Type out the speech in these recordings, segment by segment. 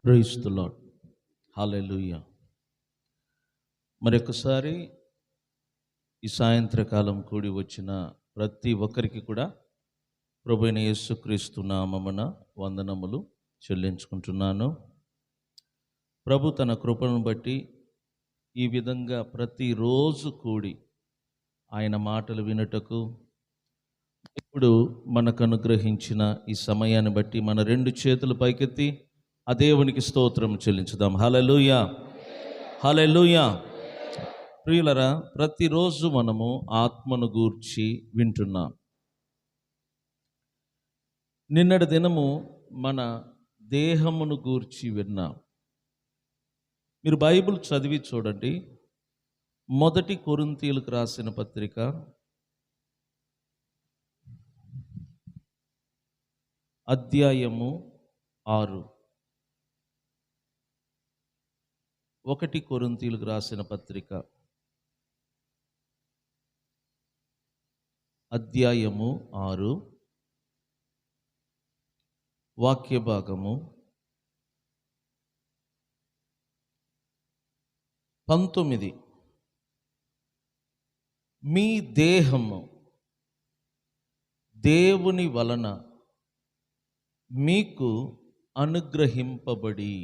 Praise the lord. హల్లెలూయా. మరొకసారి ఈ సాయంత్రకాలం కూడి వచ్చిన ప్రతి ఒక్కరికి కూడా ప్రభువైన యేసుక్రీస్తు నామమున వందనములు చెల్లించుకుంటున్నాను. ప్రభు తన కృపను బట్టి ఈ విధంగా ప్రతిరోజు కూడి ఆయన మాటలు వినుటకు ఇప్పుడు మనకు అనుగ్రహించిన ఈ సమయాన్ని బట్టి మన రెండు చేతులు పైకెత్తి ఆ దేవునికి స్తోత్రం చెల్లించుదాం. హల్లెలూయా, హల్లెలూయా. ప్రియులరా, ప్రతిరోజు మనము ఆత్మను గూర్చి వింటున్నాం. నిన్నటి దినము మన దేహమును గూర్చి విన్నాం. మీరు బైబిల్ చదివి చూడండి. 1 కొరింథీయులకు రాసిన పత్రిక 6. 1 కొరింథీయులకు రాసిన పత్రిక 6 వాక్య భాగము 19. మీ దేహము దేవుని వలన మీకు అనుగ్రహింపబడి.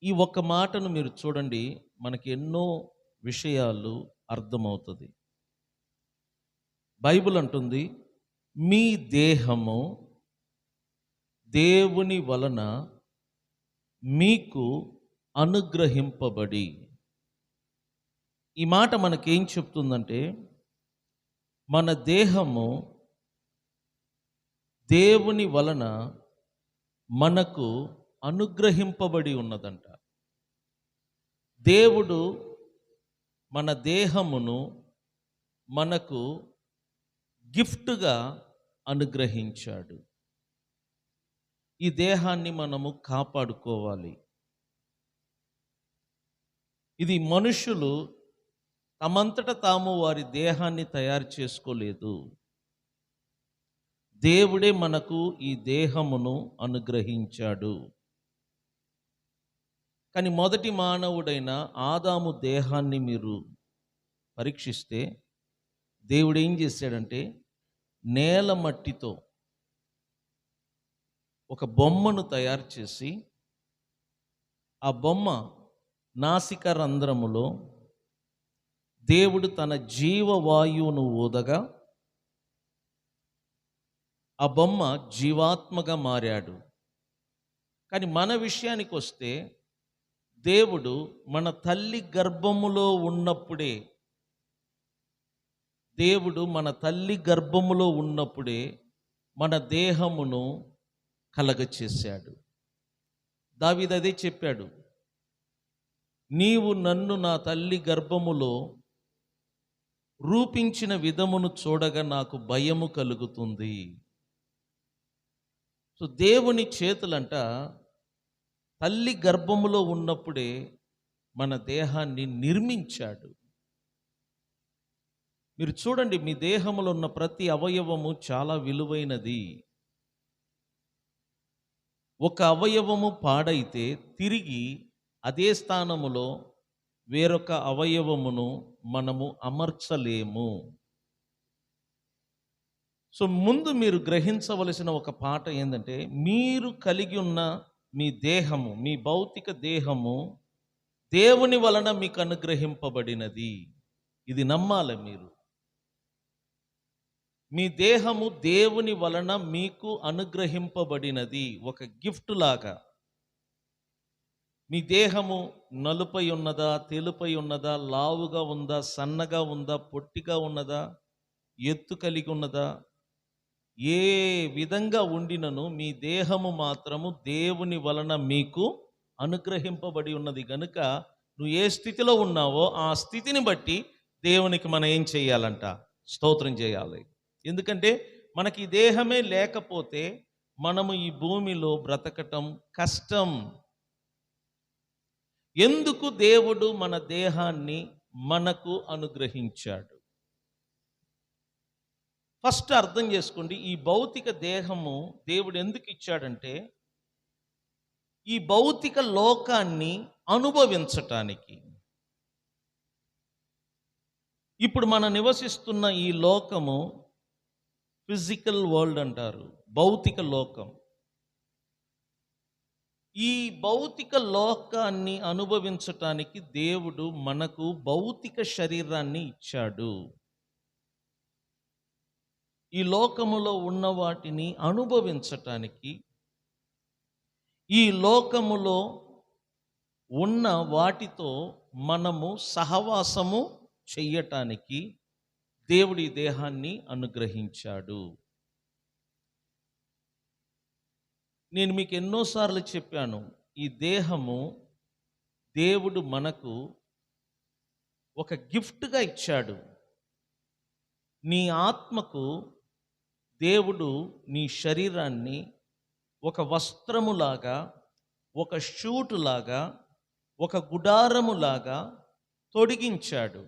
ఈ ఒక్క మాటను మీరు చూడండి, మనకి ఎన్నో విషయాలు అర్థమవుతుంది. బైబిల్ అంటుంది, మీ దేహము దేవుని వలన మీకు అనుగ్రహింపబడి. ఈ మాట మనకేం చెప్తుందంటే, మన దేహము దేవుని వలన మనకు అనుగ్రహింపబడి ఉన్నదంట. దేవుడు మన దేహమును మనకు గిఫ్ట్గా అనుగ్రహించాడు. ఈ దేహాన్ని మనము కాపాడుకోవాలి. ఇది మనుషులు తమంతట తాము వారి దేహాన్ని తయారు చేసుకోలేదు. దేవుడే మనకు ఈ దేహమును అనుగ్రహించాడు. కానీ మొదటి మానవుడైన ఆదాము దేహాన్ని మీరు పరీక్షిస్తే, దేవుడు ఏం చేశాడంటే, నేల మట్టితో ఒక బొమ్మను తయారు చేసి, ఆ బొమ్మ నాసిక రంధ్రములో దేవుడు తన జీవవాయువును ఊదగా ఆ బొమ్మ జీవాత్మగా మారాడు. కానీ మన విషయానికి వస్తే, దేవుడు మన తల్లి గర్భములో ఉన్నప్పుడే మన దేహమును కలగచేశాడు. దావీదు అదే చెప్పాడు, నీవు నన్ను నా తల్లి గర్భములో రూపించిన విధమును చూడగా నాకు భయము కలుగుతుంది. సో దేవుని చేతులంట తల్లి గర్భములో ఉన్నప్పుడే మన దేహాన్ని నిర్మించాడు. మీరు చూడండి, మీ దేహంలో ఉన్న ప్రతి అవయవము చాలా విలువైనది. ఒక అవయవము పాడైతే తిరిగి అదే స్థానములో వేరొక అవయవమును మనము అమర్చలేము. సో ముందు మీరు గ్రహించవలసిన ఒక పాట ఏంటంటే, మీరు కలిగి ఉన్న మీ దేహము, మీ భౌతిక దేహము దేవుని వలన మీకు అనుగ్రహింపబడినది. ఇది నమ్మాలి మీరు. మీ దేహము దేవుని వలన మీకు అనుగ్రహింపబడినది, ఒక గిఫ్ట్ లాగా. మీ దేహము నలుపై ఉన్నదా, తెలుపై ఉన్నదా, లావుగా ఉందా, సన్నగా ఉందా, పొట్టిగా ఉన్నదా, ఎత్తు కలిగి ఉన్నదా, ఏ విధంగా ఉండినను మీ దేహము మాత్రము దేవుని వలన మీకు అనుగ్రహింపబడి ఉన్నది. గనుక నువ్వు ఏ స్థితిలో ఉన్నావో ఆ స్థితిని బట్టి దేవునికి మనం ఏం చేయాలంట? స్తోత్రం చేయాలి. ఎందుకంటే మనకి దేహమే లేకపోతే మనము ఈ భూమిలో బ్రతకటం కష్టం. ఎందుకు దేవుడు మన దేహాన్ని మనకు అనుగ్రహించాడు? ఫస్ట్ అర్థం చేసుకోండి, ఈ భౌతిక దేహము దేవుడు ఎందుకు ఇచ్చాడంటే, ఈ భౌతిక లోకాన్ని అనుభవించటానికి. ఇప్పుడు మనం నివసిస్తున్న ఈ లోకము ఫిజికల్ వరల్డ్ అంటారు, భౌతిక లోకం. ఈ భౌతిక లోకాన్ని అనుభవించటానికి దేవుడు మనకు భౌతిక శరీరాన్ని ఇచ్చాడు. ఈ లోకములో ఉన్న వాటిని అనుభవించటానికి, ఈ లోకములో ఉన్న వాటితో మనము సహవాసము చెయ్యటానికి దేవుడి దేహాన్ని అనుగ్రహించాడు. నేను మీకు ఎన్నోసార్లు చెప్పాను, ఈ దేహము దేవుడు మనకు ఒక గిఫ్ట్గా ఇచ్చాడు. నీ ఆత్మకు దేవుడు నీ శరీరాన్ని ఒక వస్త్రములాగా, ఒక షూటులాగా, ఒక గుడారములాగా తొడిగించాడు.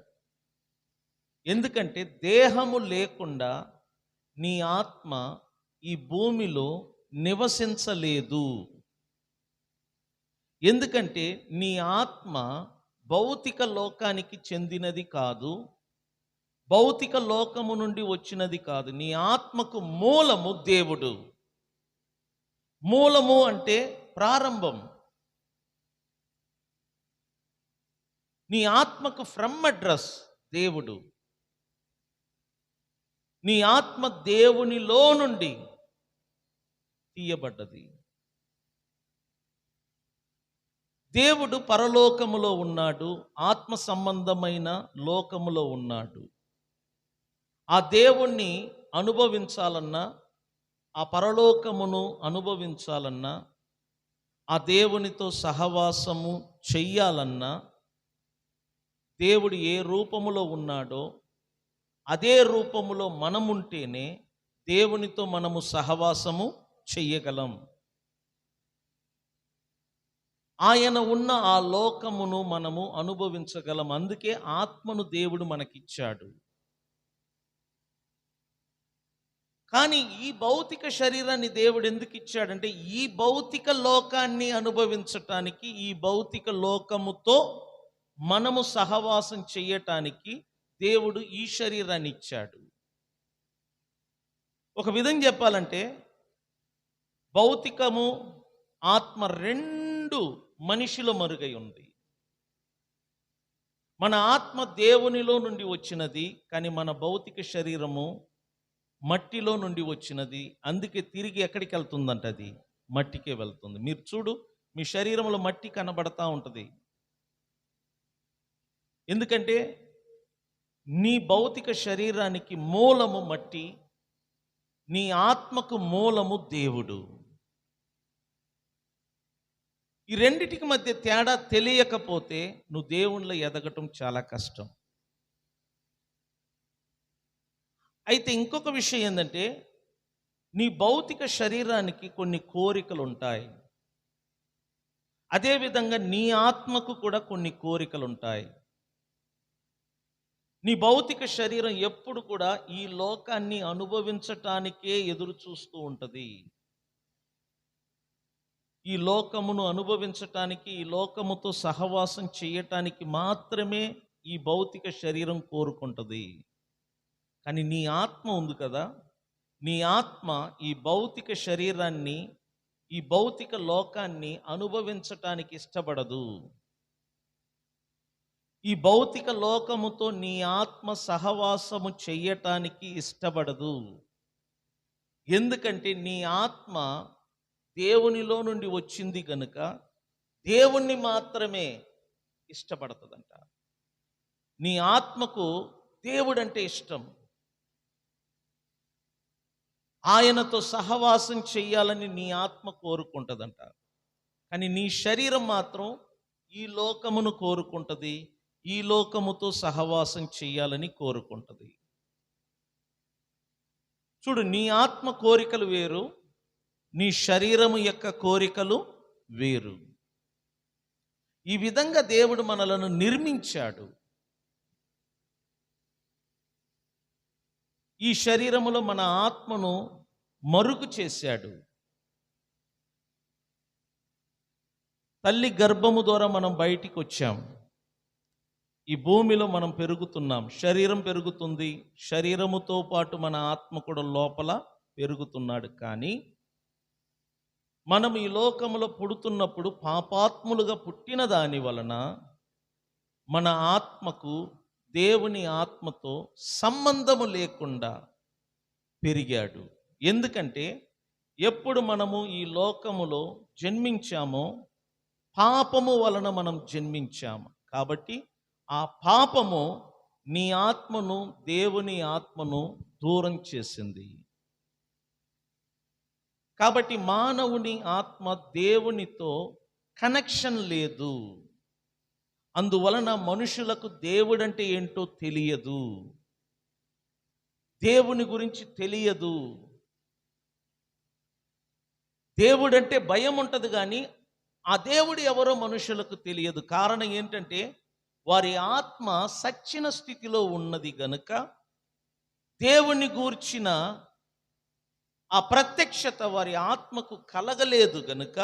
ఎందుకంటే దేహము లేకుండా నీ ఆత్మ ఈ భూమిలో నివసించలేదు. ఎందుకంటే నీ ఆత్మ భౌతిక లోకానికి చెందినది కాదు, భౌతిక లోకము నుండి వచ్చినది కాదు. నీ ఆత్మకు మూలము దేవుడు. మూలము అంటే ప్రారంభం. నీ ఆత్మకు ఫ్రమ్ అడ్రస్ దేవుడు. నీ ఆత్మ దేవునిలో నుండి తీయబడ్డది. దేవుడు పరలోకములో ఉన్నాడు, ఆత్మ సంబంధమైన లోకములో ఉన్నాడు. ఆ దేవుణ్ణి అనుభవించాలన్నా, ఆ పరలోకమును అనుభవించాలన్నా, ఆ దేవునితో సహవాసము చెయ్యాలన్నా, దేవుడు ఏ రూపములో ఉన్నాడో అదే రూపములో మనముంటేనే దేవునితో మనము సహవాసము చెయ్యగలం. ఆయన ఉన్న ఆ లోకమును మనము అనుభవించగలం. అందుకే ఆత్మను దేవుడు మనకిచ్చాడు. కానీ ఈ భౌతిక శరీరాన్ని దేవుడు ఎందుకు ఇచ్చాడంటే, ఈ భౌతిక లోకాన్ని అనుభవించటానికి, ఈ భౌతిక లోకముతో మనము సహవాసం చెయ్యటానికి దేవుడు ఈ శరీరాన్ని ఇచ్చాడు. ఒక విధంగా చెప్పాలంటే, భౌతికము ఆత్మ రెండు మనిషిలో మరుగై ఉంది. మన ఆత్మ దేవునిలో నుండి వచ్చినది, కానీ మన భౌతిక శరీరము మట్టిలో నుండి వచ్చినది. అందుకే తిరిగి ఎక్కడికి వెళ్తుందంట, అది మట్టికే వెళ్తుంది. మీరు చూడు, మీ శరీరంలో మట్టి కనబడతా ఉంటుంది. ఎందుకంటే నీ భౌతిక శరీరానికి మూలము మట్టి, నీ ఆత్మకు మూలము దేవుడు. ఈ రెండిటికి మధ్య తేడా తెలియకపోతే నువ్వు దేవునిలో ఎదగటం చాలా కష్టం. అయితే ఇంకొక విషయం ఏంటంటే, నీ భౌతిక శరీరానికి కొన్ని కోరికలు ఉంటాయి. అదేవిధంగా నీ ఆత్మకు కూడా కొన్ని కోరికలు ఉంటాయి. నీ భౌతిక శరీరం ఎప్పుడు కూడా ఈ లోకాన్ని అనుభవించటానికే ఎదురు చూస్తూ ఉంటుంది. ఈ లోకమును అనుభవించటానికి, ఈ లోకముతో సహవాసం చేయటానికి మాత్రమే ఈ భౌతిక శరీరం కోరుకుంటుంది. కానీ నీ ఆత్మ ఉంది కదా, నీ ఆత్మ ఈ భౌతిక శరీరాన్ని, ఈ భౌతిక లోకాన్ని అనుభవించటానికి ఇష్టపడదు. ఈ భౌతిక లోకముతో నీ ఆత్మ సహవాసము చెయ్యటానికి ఇష్టపడదు. ఎందుకంటే నీ ఆత్మ దేవునిలో నుండి వచ్చింది కనుక దేవుణ్ణి మాత్రమే ఇష్టపడుతుందంట. నీ ఆత్మకు దేవుడంటే ఇష్టం, ఆయనతో సహవాసం చెయ్యాలని నీ ఆత్మ కోరుకుంటుందంట. కానీ నీ శరీరం మాత్రం ఈ లోకమును కోరుకుంటుంది, ఈ లోకముతో సహవాసం చెయ్యాలని కోరుకుంటుంది. చూడు, నీ ఆత్మ కోరికలు వేరు, నీ శరీరము యొక్క కోరికలు వేరు. ఈ విధంగా దేవుడు మనలను నిర్మించాడు. ఈ శరీరములో మన ఆత్మను మరుగు చేశాడు. తల్లి గర్భము ద్వారా మనం బయటికి వచ్చాం. ఈ భూమిలో మనం పెరుగుతున్నాం, శరీరం పెరుగుతుంది, శరీరముతో పాటు మన ఆత్మ కూడా లోపల పెరుగుతున్నాడు. కానీ మనం ఈ లోకములో పుడుతున్నప్పుడు పాపాత్ములుగా పుట్టిన దాని వలన మన ఆత్మకు దేవుని ఆత్మతో సంబంధము లేకుండా పెరిగాడు. ఎందుకంటే ఎప్పుడు మనము ఈ లోకములో జన్మించామో పాపము వలన మనం జన్మించాము. కాబట్టి ఆ పాపము నీ ఆత్మను, దేవుని ఆత్మను దూరం చేసింది. కాబట్టి మానవుని ఆత్మ దేవునితో కనెక్షన్ లేదు. అందువలన మనుషులకు దేవుడంటే ఏంటో తెలియదు, దేవుని గురించి తెలియదు. దేవుడంటే భయం ఉంటుంది, కానీ ఆ దేవుడు ఎవరో మనుషులకు తెలియదు. కారణం ఏంటంటే వారి ఆత్మ సచ్చిన స్థితిలో ఉన్నది గనుక, దేవుని గూర్చిన ఆ ప్రత్యక్షత వారి ఆత్మకు కలగలేదు గనుక,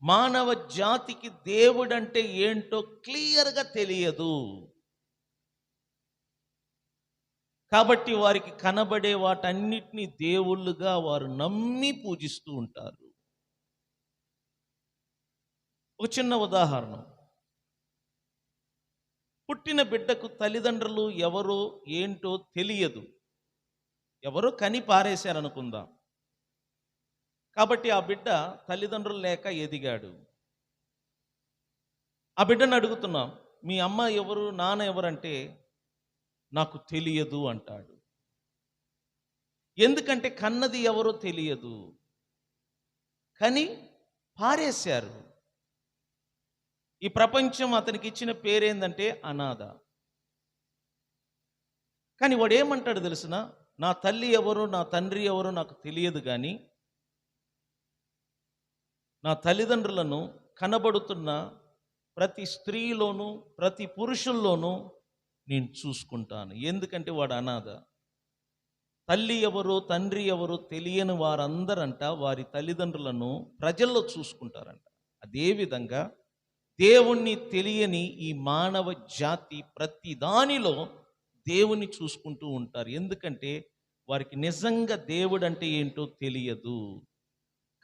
మానవ జాతికి దేవుడంటే ఏంటో క్లియర్గా తెలియదు. కాబట్టి వారికి కనబడే వాటన్నిటినీ దేవుళ్ళుగా వారు నమ్మి పూజిస్తూ ఉంటారు. ఒక చిన్న ఉదాహరణ, పుట్టిన బిడ్డకు తల్లిదండ్రులు ఎవరో ఏంటో తెలియదు, ఎవరో కని పారేశారనుకుందాం. కాబట్టి ఆ బిడ్డ తల్లిదండ్రులు లేక ఎదిగాడు. ఆ బిడ్డను అడుగుతున్నాం, మీ అమ్మ ఎవరు, నాన్న ఎవరంటే నాకు తెలియదు అంటాడు. ఎందుకంటే కన్నది ఎవరో తెలియదు, కానీ పారేశారు. ఈ ప్రపంచం అతనికి ఇచ్చిన పేరేందంటే అనాథ. కానీ వాడు ఏమంటాడు తెలుసిన, నా తల్లి ఎవరో నా తండ్రి ఎవరో నాకు తెలియదు, కానీ నా తల్లిదండ్రులను కనబడుతున్న ప్రతి స్త్రీలోనూ ప్రతి పురుషుల్లోనూ నేను చూసుకుంటాను. ఎందుకంటే వాడు అనాథ. తల్లి ఎవరో తండ్రి ఎవరో తెలియని వారందరంట వారి తల్లిదండ్రులను ప్రజల్లో చూసుకుంటారంట. అదేవిధంగా దేవుణ్ణి తెలియని ఈ మానవ జాతి ప్రతి దానిలో దేవుని చూసుకుంటూ ఉంటారు. ఎందుకంటే వారికి నిజంగా దేవుడు అంటే ఏంటో తెలియదు.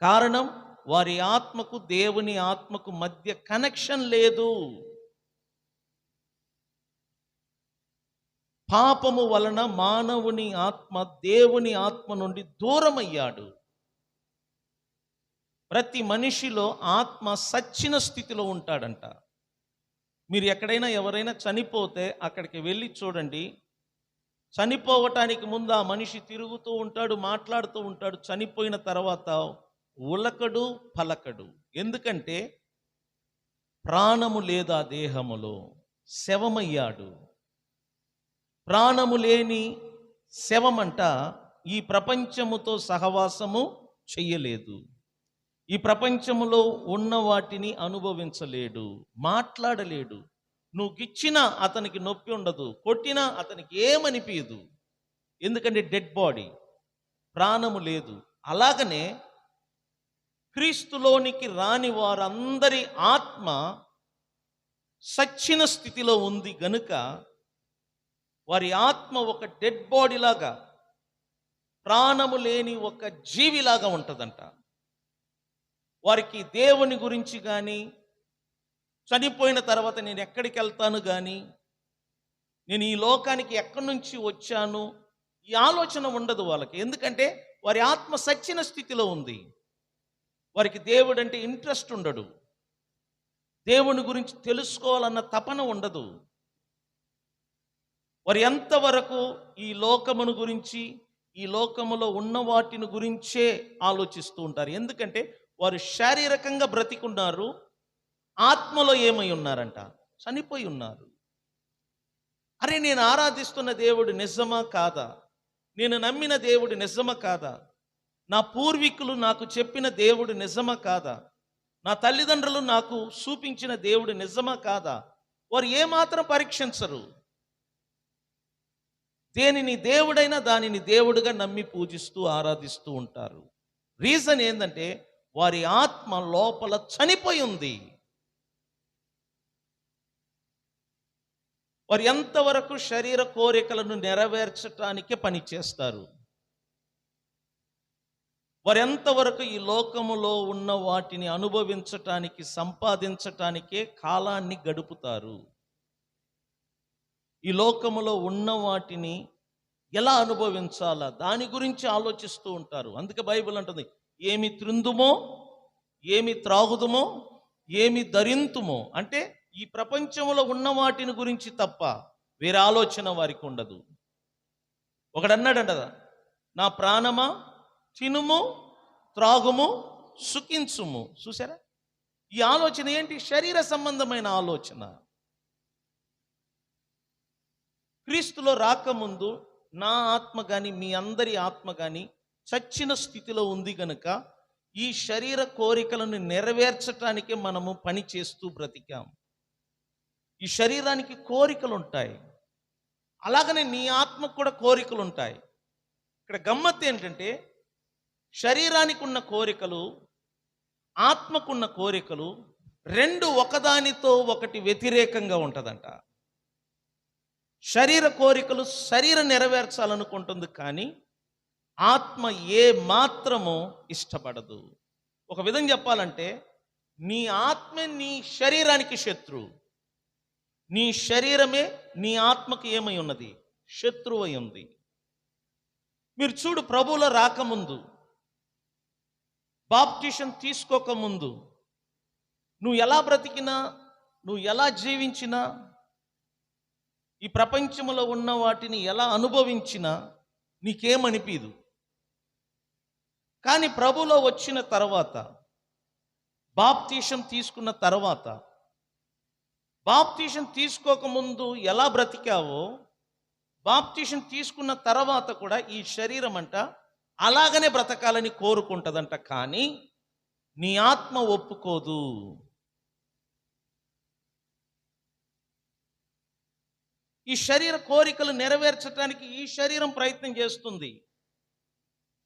కారణం, వారి ఆత్మకు దేవుని ఆత్మకు మధ్య కనెక్షన్ లేదు. పాపము వలన మానవుని ఆత్మ దేవుని ఆత్మ నుండి దూరమయ్యాడు. ప్రతి మనిషిలో ఆత్మ సచ్చిన స్థితిలో ఉంటాడంట. మీరు ఎక్కడైనా ఎవరైనా చనిపోతే అక్కడికి వెళ్ళి చూడండి, చనిపోవటానికి ముందు ఆ మనిషి తిరుగుతూ ఉంటాడు, మాట్లాడుతూ ఉంటాడు. చనిపోయిన తర్వాత ఉలకడు పలకడు. ఎందుకంటే ప్రాణము లేదా దేహములో, శవమయ్యాడు. ప్రాణము లేని శవమంట ఈ ప్రపంచముతో సహవాసము చెయ్యలేదు, ఈ ప్రపంచములో ఉన్న వాటిని అనుభవించలేడు, మాట్లాడలేడు. నువ్వు గిచ్చినా అతనికి నొప్పి ఉండదు, కొట్టినా అతనికి ఏమనిపించదు. ఎందుకంటే డెడ్ బాడీ, ప్రాణము లేదు. అలాగనే క్రీస్తులోనికి రాని వారందరి ఆత్మ సచ్చిన స్థితిలో ఉంది గనుక వారి ఆత్మ ఒక డెడ్ బాడీ లాగా, ప్రాణము లేని ఒక జీవిలాగా ఉంటుందంట. వారికి దేవుని గురించి కానీ, చనిపోయిన తర్వాత నేను ఎక్కడికి వెళ్తాను కానీ, నేను ఈ లోకానికి ఎక్కడి నుంచి వచ్చాను, ఈ ఆలోచన ఉండదు వాళ్ళకి. ఎందుకంటే వారి ఆత్మ సచ్చిన స్థితిలో ఉంది. వారికి దేవుడు అంటే ఇంట్రెస్ట్ ఉండడు, దేవుని గురించి తెలుసుకోవాలన్న తపన ఉండదు. వారు ఎంతవరకు ఈ లోకమును గురించి, ఈ లోకములో ఉన్న వాటిని గురించే ఆలోచిస్తూ ఉంటారు. ఎందుకంటే వారు శారీరకంగా బ్రతికున్నారు, ఆత్మలో ఏమై ఉన్నారంట, చనిపోయి ఉన్నారు. అరే, నేను ఆరాధిస్తున్న దేవుడు నిజమా కాదా, నేను నమ్మిన దేవుడు నిజమా కాదా, నా పూర్వీకులు నాకు చెప్పిన దేవుడు నిజమా కాదా, నా తల్లిదండ్రులు నాకు చూపించిన దేవుడు నిజమా కాదా, వారు ఏమాత్రం పరీక్షించరు. దేనిని దేవుడైనా దానిని దేవుడుగా నమ్మి పూజిస్తూ ఆరాధిస్తూ ఉంటారు. రీజన్ ఏంటంటే వారి ఆత్మ లోపల చనిపోయి ఉంది. వారు ఎంతవరకు శరీర కోరికలను నెరవేర్చటానికే పని చేస్తారు. వారు ఎంతవరకు ఈ లోకములో ఉన్న వాటిని అనుభవించటానికి, సంపాదించటానికే కాలాన్ని గడుపుతారు. ఈ లోకములో ఉన్న వాటిని ఎలా అనుభవించాలా దాని గురించి ఆలోచిస్తూ ఉంటారు. అందుకే బైబిల్ అంటుంది, ఏమి త్రిందుమో, ఏమి త్రాగుదుమో, ఏమి ధరింతుమో. అంటే ఈ ప్రపంచంలో ఉన్న వాటిని గురించి తప్ప వేరే ఆలోచన వారికి ఉండదు. ఒకడన్నాడంట, నా ప్రాణమా తినుము, త్రాగుము, సుఖించుము. చూసారా, ఈ ఆలోచన ఏంటి? శరీర సంబంధమైన ఆలోచన. క్రీస్తులో రాకముందు నా ఆత్మ కానీ మీ అందరి ఆత్మ కానీ చచ్చిన స్థితిలో ఉంది గనుక ఈ శరీర కోరికలను నెరవేర్చటానికే మనము పని చేస్తూ బ్రతికాం. ఈ శరీరానికి కోరికలు ఉంటాయి, అలాగనే నీ ఆత్మకు కూడా కోరికలు ఉంటాయి. ఇక్కడ గమ్మత్తు ఏంటంటే, శరీరానికి ఉన్న కోరికలు, ఆత్మకున్న కోరికలు రెండు ఒకదానితో ఒకటి వ్యతిరేకంగా ఉంటుందంట. శరీర కోరికలు శరీరం నెరవేర్చాలనుకుంటుంది, కానీ ఆత్మ ఏ మాత్రము ఇష్టపడదు. ఒక విధంగా చెప్పాలంటే, నీ ఆత్మే నీ శరీరానికి శత్రువు, నీ శరీరమే నీ ఆత్మకు ఏమై ఉన్నది? శత్రువు అయి ఉంది. మీరు చూడు, ప్రభువులో రాకముందు, బాప్టిషన్ తీసుకోకముందు నువ్వు ఎలా బ్రతికినా, నువ్వు ఎలా జీవించినా, ఈ ప్రపంచంలో ఉన్న వాటిని ఎలా అనుభవించినా నీకేమనిపించదు. కానీ ప్రభువులో వచ్చిన తర్వాత, బాప్టిషన్ తీసుకున్న తర్వాత, బాప్టిషన్ తీసుకోకముందు ఎలా బ్రతికావో, బాప్టిషన్ తీసుకున్న తర్వాత కూడా ఈ శరీరం అంట అలాగనే బ్రతకాలని కోరుకుంటుందంట. కానీ నీ ఆత్మ ఒప్పుకోదు. ఈ శరీర కోరికలు నెరవేర్చడానికి ఈ శరీరం ప్రయత్నం చేస్తుంది,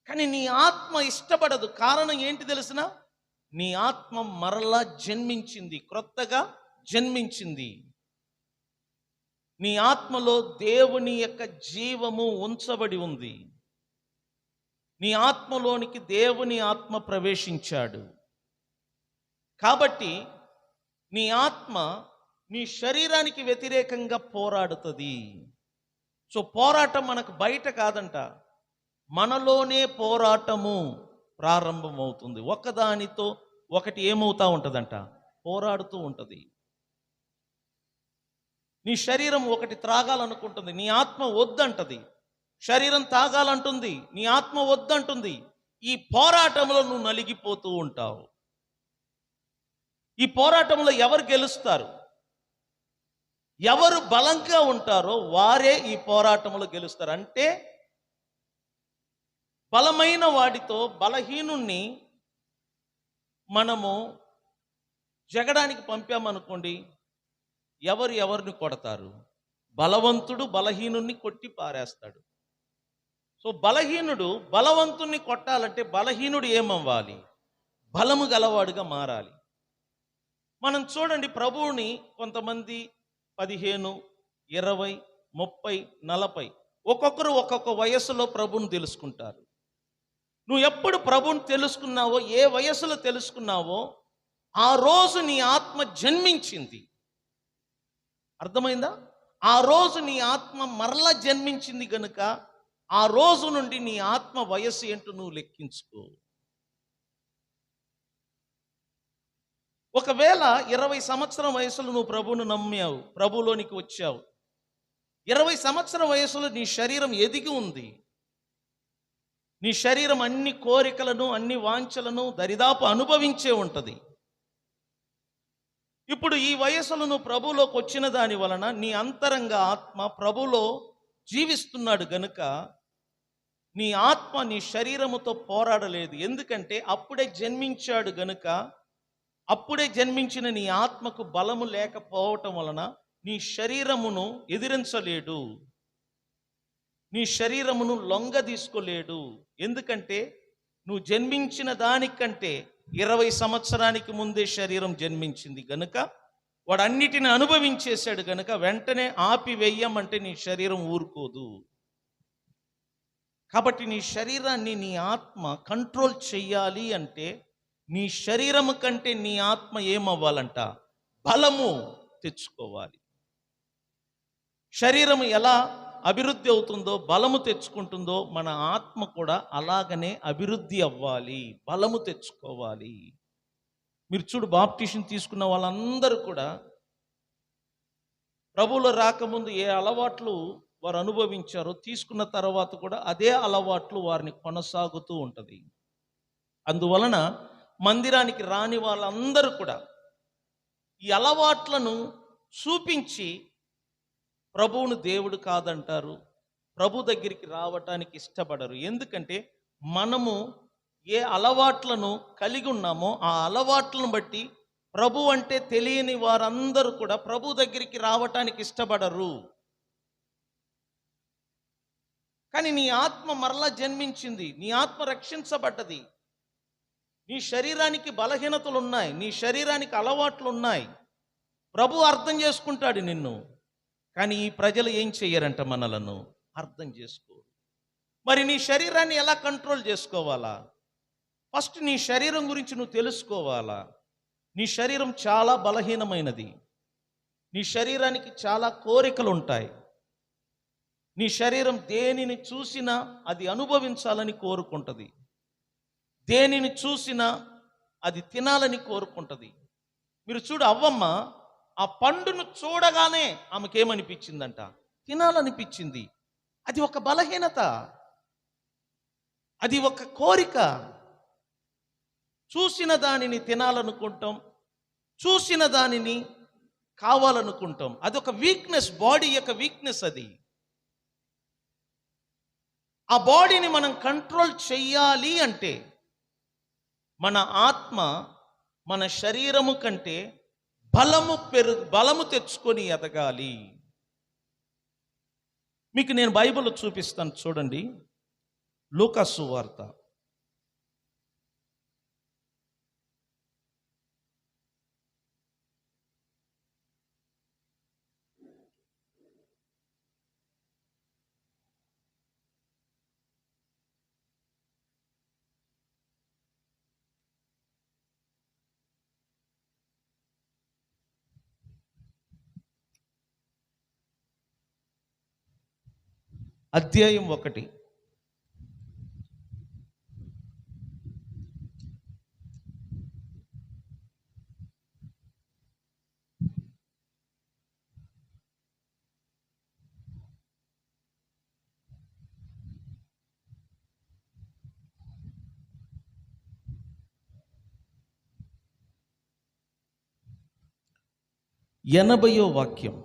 కానీ నీ ఆత్మ ఇష్టపడదు. కారణం ఏంటి తెలిసిన? నీ ఆత్మ మరలా జన్మించింది, క్రొత్తగా జన్మించింది. నీ ఆత్మలో దేవుని యొక్క జీవము ఉంచబడి ఉంది. నీ ఆత్మలోనికి దేవుని ఆత్మ ప్రవేశించాడు. కాబట్టి నీ ఆత్మ నీ శరీరానికి వ్యతిరేకంగా పోరాడుతుంది. సో పోరాటం మనకు బయట కాదంట, మనలోనే పోరాటము ప్రారంభమవుతుంది. ఒకదానితో ఒకటి ఏమవుతా ఉంటుందంట? పోరాడుతూ ఉంటుంది. నీ శరీరం ఒకటి త్రాగాలనుకుంటుంది, నీ ఆత్మ వద్దంటది. శరీరం తాగాలంటుంది, నీ ఆత్మ వద్దంటుంది. ఈ పోరాటంలో నువ్వు నలిగిపోతూ ఉంటావు. ఈ పోరాటంలో ఎవరు గెలుస్తారు? ఎవరు బలంగా ఉంటారో వారే ఈ పోరాటంలో గెలుస్తారు. అంటే బలమైన వాడితో బలహీనుణ్ణి మనము జగడానికి పంపామనుకోండి, ఎవరిని కొడతారు? బలవంతుడు బలహీనుణ్ణి కొట్టి పారేస్తాడు. సో బలహీనుడు బలవంతుణ్ణి కొట్టాలంటే బలహీనుడు ఏమవ్వాలి? బలము గలవాడుగా మారాలి. మనం చూడండి, ప్రభువుని కొంతమంది 15, 20, 30, 40 ఒక్కొక్కరు ఒక్కొక్క వయస్సులో ప్రభువుని తెలుసుకుంటారు. నువ్వు ఎప్పుడు ప్రభువుని తెలుసుకున్నావో, ఏ వయస్సులో తెలుసుకున్నావో ఆ రోజు నీ ఆత్మ జన్మించింది. అర్థమైందా? ఆ రోజు నీ ఆత్మ మరలా జన్మించింది గనుక ఆ రోజు నుండి నీ ఆత్మ వయస్సు ఏంటో నువ్వు లెక్కించుకో. ఒకవేళ 20 సంవత్సరం వయసులో నువ్వు ప్రభువును నమ్మావు, ప్రభువులోనికి వచ్చావు, 20 సంవత్సరం వయసులో నీ శరీరం ఎదిగి ఉంది. నీ శరీరం అన్ని కోరికలను, అన్ని వాంఛలను దరిదాపు అనుభవించే ఉంటుంది. ఇప్పుడు ఈ వయసులో నువ్వు ప్రభువులోకి వచ్చిన దాని వలన నీ అంతరంగ ఆత్మ ప్రభువులో జీవిస్తున్నాడు గనుక నీ ఆత్మ నీ శరీరముతో పోరాడలేదు. ఎందుకంటే అప్పుడే జన్మించాడు గనుక, అప్పుడే జన్మించిన నీ ఆత్మకు బలము లేకపోవటం వలన నీ శరీరమును ఎదిరించలేడు, నీ శరీరమును లొంగ తీసుకోలేడు. ఎందుకంటే నువ్వు జన్మించిన దానికంటే 20 సంవత్సరానికి ముందే శరీరం జన్మించింది గనుక వాడు అన్నిటిని అనుభవించేశాడు గనుక వెంటనే ఆపివేయమంటే నీ శరీరం ఊరుకోదు. కాబట్టి నీ శరీరాన్ని నీ ఆత్మ కంట్రోల్ చెయ్యాలి అంటే నీ శరీరము కంటే నీ ఆత్మ ఏమవ్వాలంట? బలము తెచ్చుకోవాలి. శరీరం ఎలా అభివృద్ధి అవుతుందో, బలము తెచ్చుకుంటుందో, మన ఆత్మ కూడా అలాగనే అభివృద్ధి అవ్వాలి, బలము తెచ్చుకోవాలి. మీరు చూడు, బాప్టిషన్ తీసుకున్న వాళ్ళందరూ కూడా ప్రభువులో రాకముందు ఏ అలవాట్లు వారు అనుభవించారో తీసుకున్న తర్వాత కూడా అదే అలవాట్లు వారిని కొనసాగుతూ ఉంటుంది. అందువలన మందిరానికి రాని వాళ్ళందరూ కూడా ఈ అలవాట్లను చూపించి ప్రభువును దేవుడు కాదంటారు, ప్రభు దగ్గరికి రావటానికి ఇష్టపడరు. ఎందుకంటే మనము ఏ అలవాట్లను కలిగి ఉన్నామో ఆ అలవాట్లను బట్టి ప్రభు అంటే తెలియని వారందరూ కూడా ప్రభు దగ్గరికి రావటానికి ఇష్టపడరు. కానీ నీ ఆత్మ మరలా జన్మించింది, నీ ఆత్మ రక్షించబడ్డది, నీ శరీరానికి బలహీనతలు ఉన్నాయి, నీ శరీరానికి అలవాట్లు ఉన్నాయి. ప్రభు అర్థం చేసుకుంటాడు నిన్ను. కానీ ఈ ప్రజలు ఏం చెయ్యరంట? మనలను అర్థం చేసుకోరు. మరి నీ శరీరాన్ని ఎలా కంట్రోల్ చేసుకోవాలా? ఫస్ట్ నీ శరీరం గురించి నువ్వు తెలుసుకోవాలా. నీ శరీరం చాలా బలహీనమైనది. నీ శరీరానికి చాలా కోరికలు ఉంటాయి. నీ శరీరం దేనిని చూసినా అది అనుభవించాలని కోరుకుంటుంది, దేనిని చూసినా అది తినాలని కోరుకుంటుంది. మీరు చూడు, అవ్వమ్మ ఆ పండును చూడగానే ఆమెకేమనిపించిందంట? తినాలనిపించింది. అది ఒక బలహీనత, అది ఒక కోరిక. చూసిన దానిని తినాలనుకుంటాం, చూసిన దానిని కావాలనుకుంటాం. అదొక వీక్నెస్, బాడీ యొక్క వీక్నెస్ అది. ఆ బాడీని మనం కంట్రోల్ చెయ్యాలి అంటే మన ఆత్మ మన శరీరము కంటే బలము తెచ్చుకొని ఎదగాలి. మీకు నేను బైబిల్ చూపిస్తాను, చూడండి. లూకా సువార్త 1 80వ వాక్యం.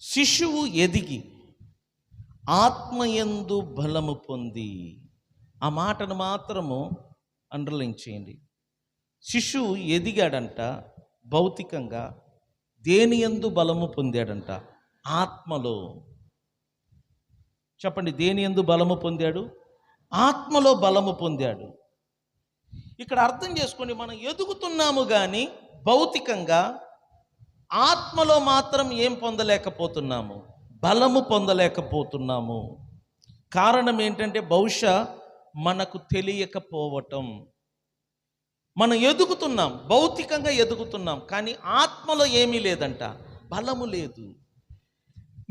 శిశువు ఎదిగి ఆత్మయందు బలము పొంది. ఆ మాటను మాత్రము అండర్లైన్ చేయండి. శిశువు ఎదిగాడంట భౌతికంగా. దేని యందు బలము పొందాడంట? ఆత్మలో. చెప్పండి, దేని యందు బలము పొందాడు? ఆత్మలో బలము పొందాడు. ఇక్కడ అర్థం చేసుకోండి, మనం ఎదుగుతున్నాము కానీ భౌతికంగా, ఆత్మలో మాత్రం ఏం పొందలేకపోతున్నాము? బలము పొందలేకపోతున్నాము. కారణం ఏంటంటే బహుశా మనకు తెలియకపోవటం. మనం ఎదుగుతున్నాం, భౌతికంగా ఎదుగుతున్నాం, కానీ ఆత్మలో ఏమీ లేదంట, బలము లేదు.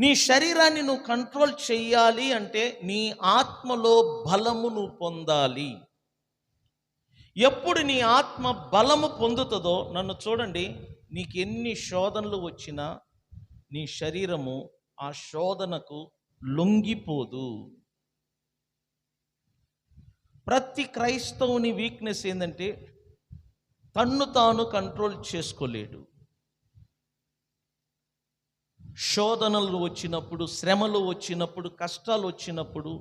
నీ శరీరాన్ని నువ్వు కంట్రోల్ చెయ్యాలి అంటే నీ ఆత్మలో బలము నువ్వు పొందాలి. ఎప్పుడు నీ ఆత్మ బలము పొందుతుందో, నన్ను చూడండి, నీకు ఎన్ని శోధనలు వచ్చినా నీ శరీరము ఆ శోధనకు లొంగిపోదు. ప్రతి క్రైస్తవుని వీక్నెస్ ఏంటంటే తన్ను తాను కంట్రోల్ చేసుకోలేడు. శోధనలు వచ్చినప్పుడు, శ్రమలు వచ్చినప్పుడు, కష్టాలు వచ్చినప్పుడు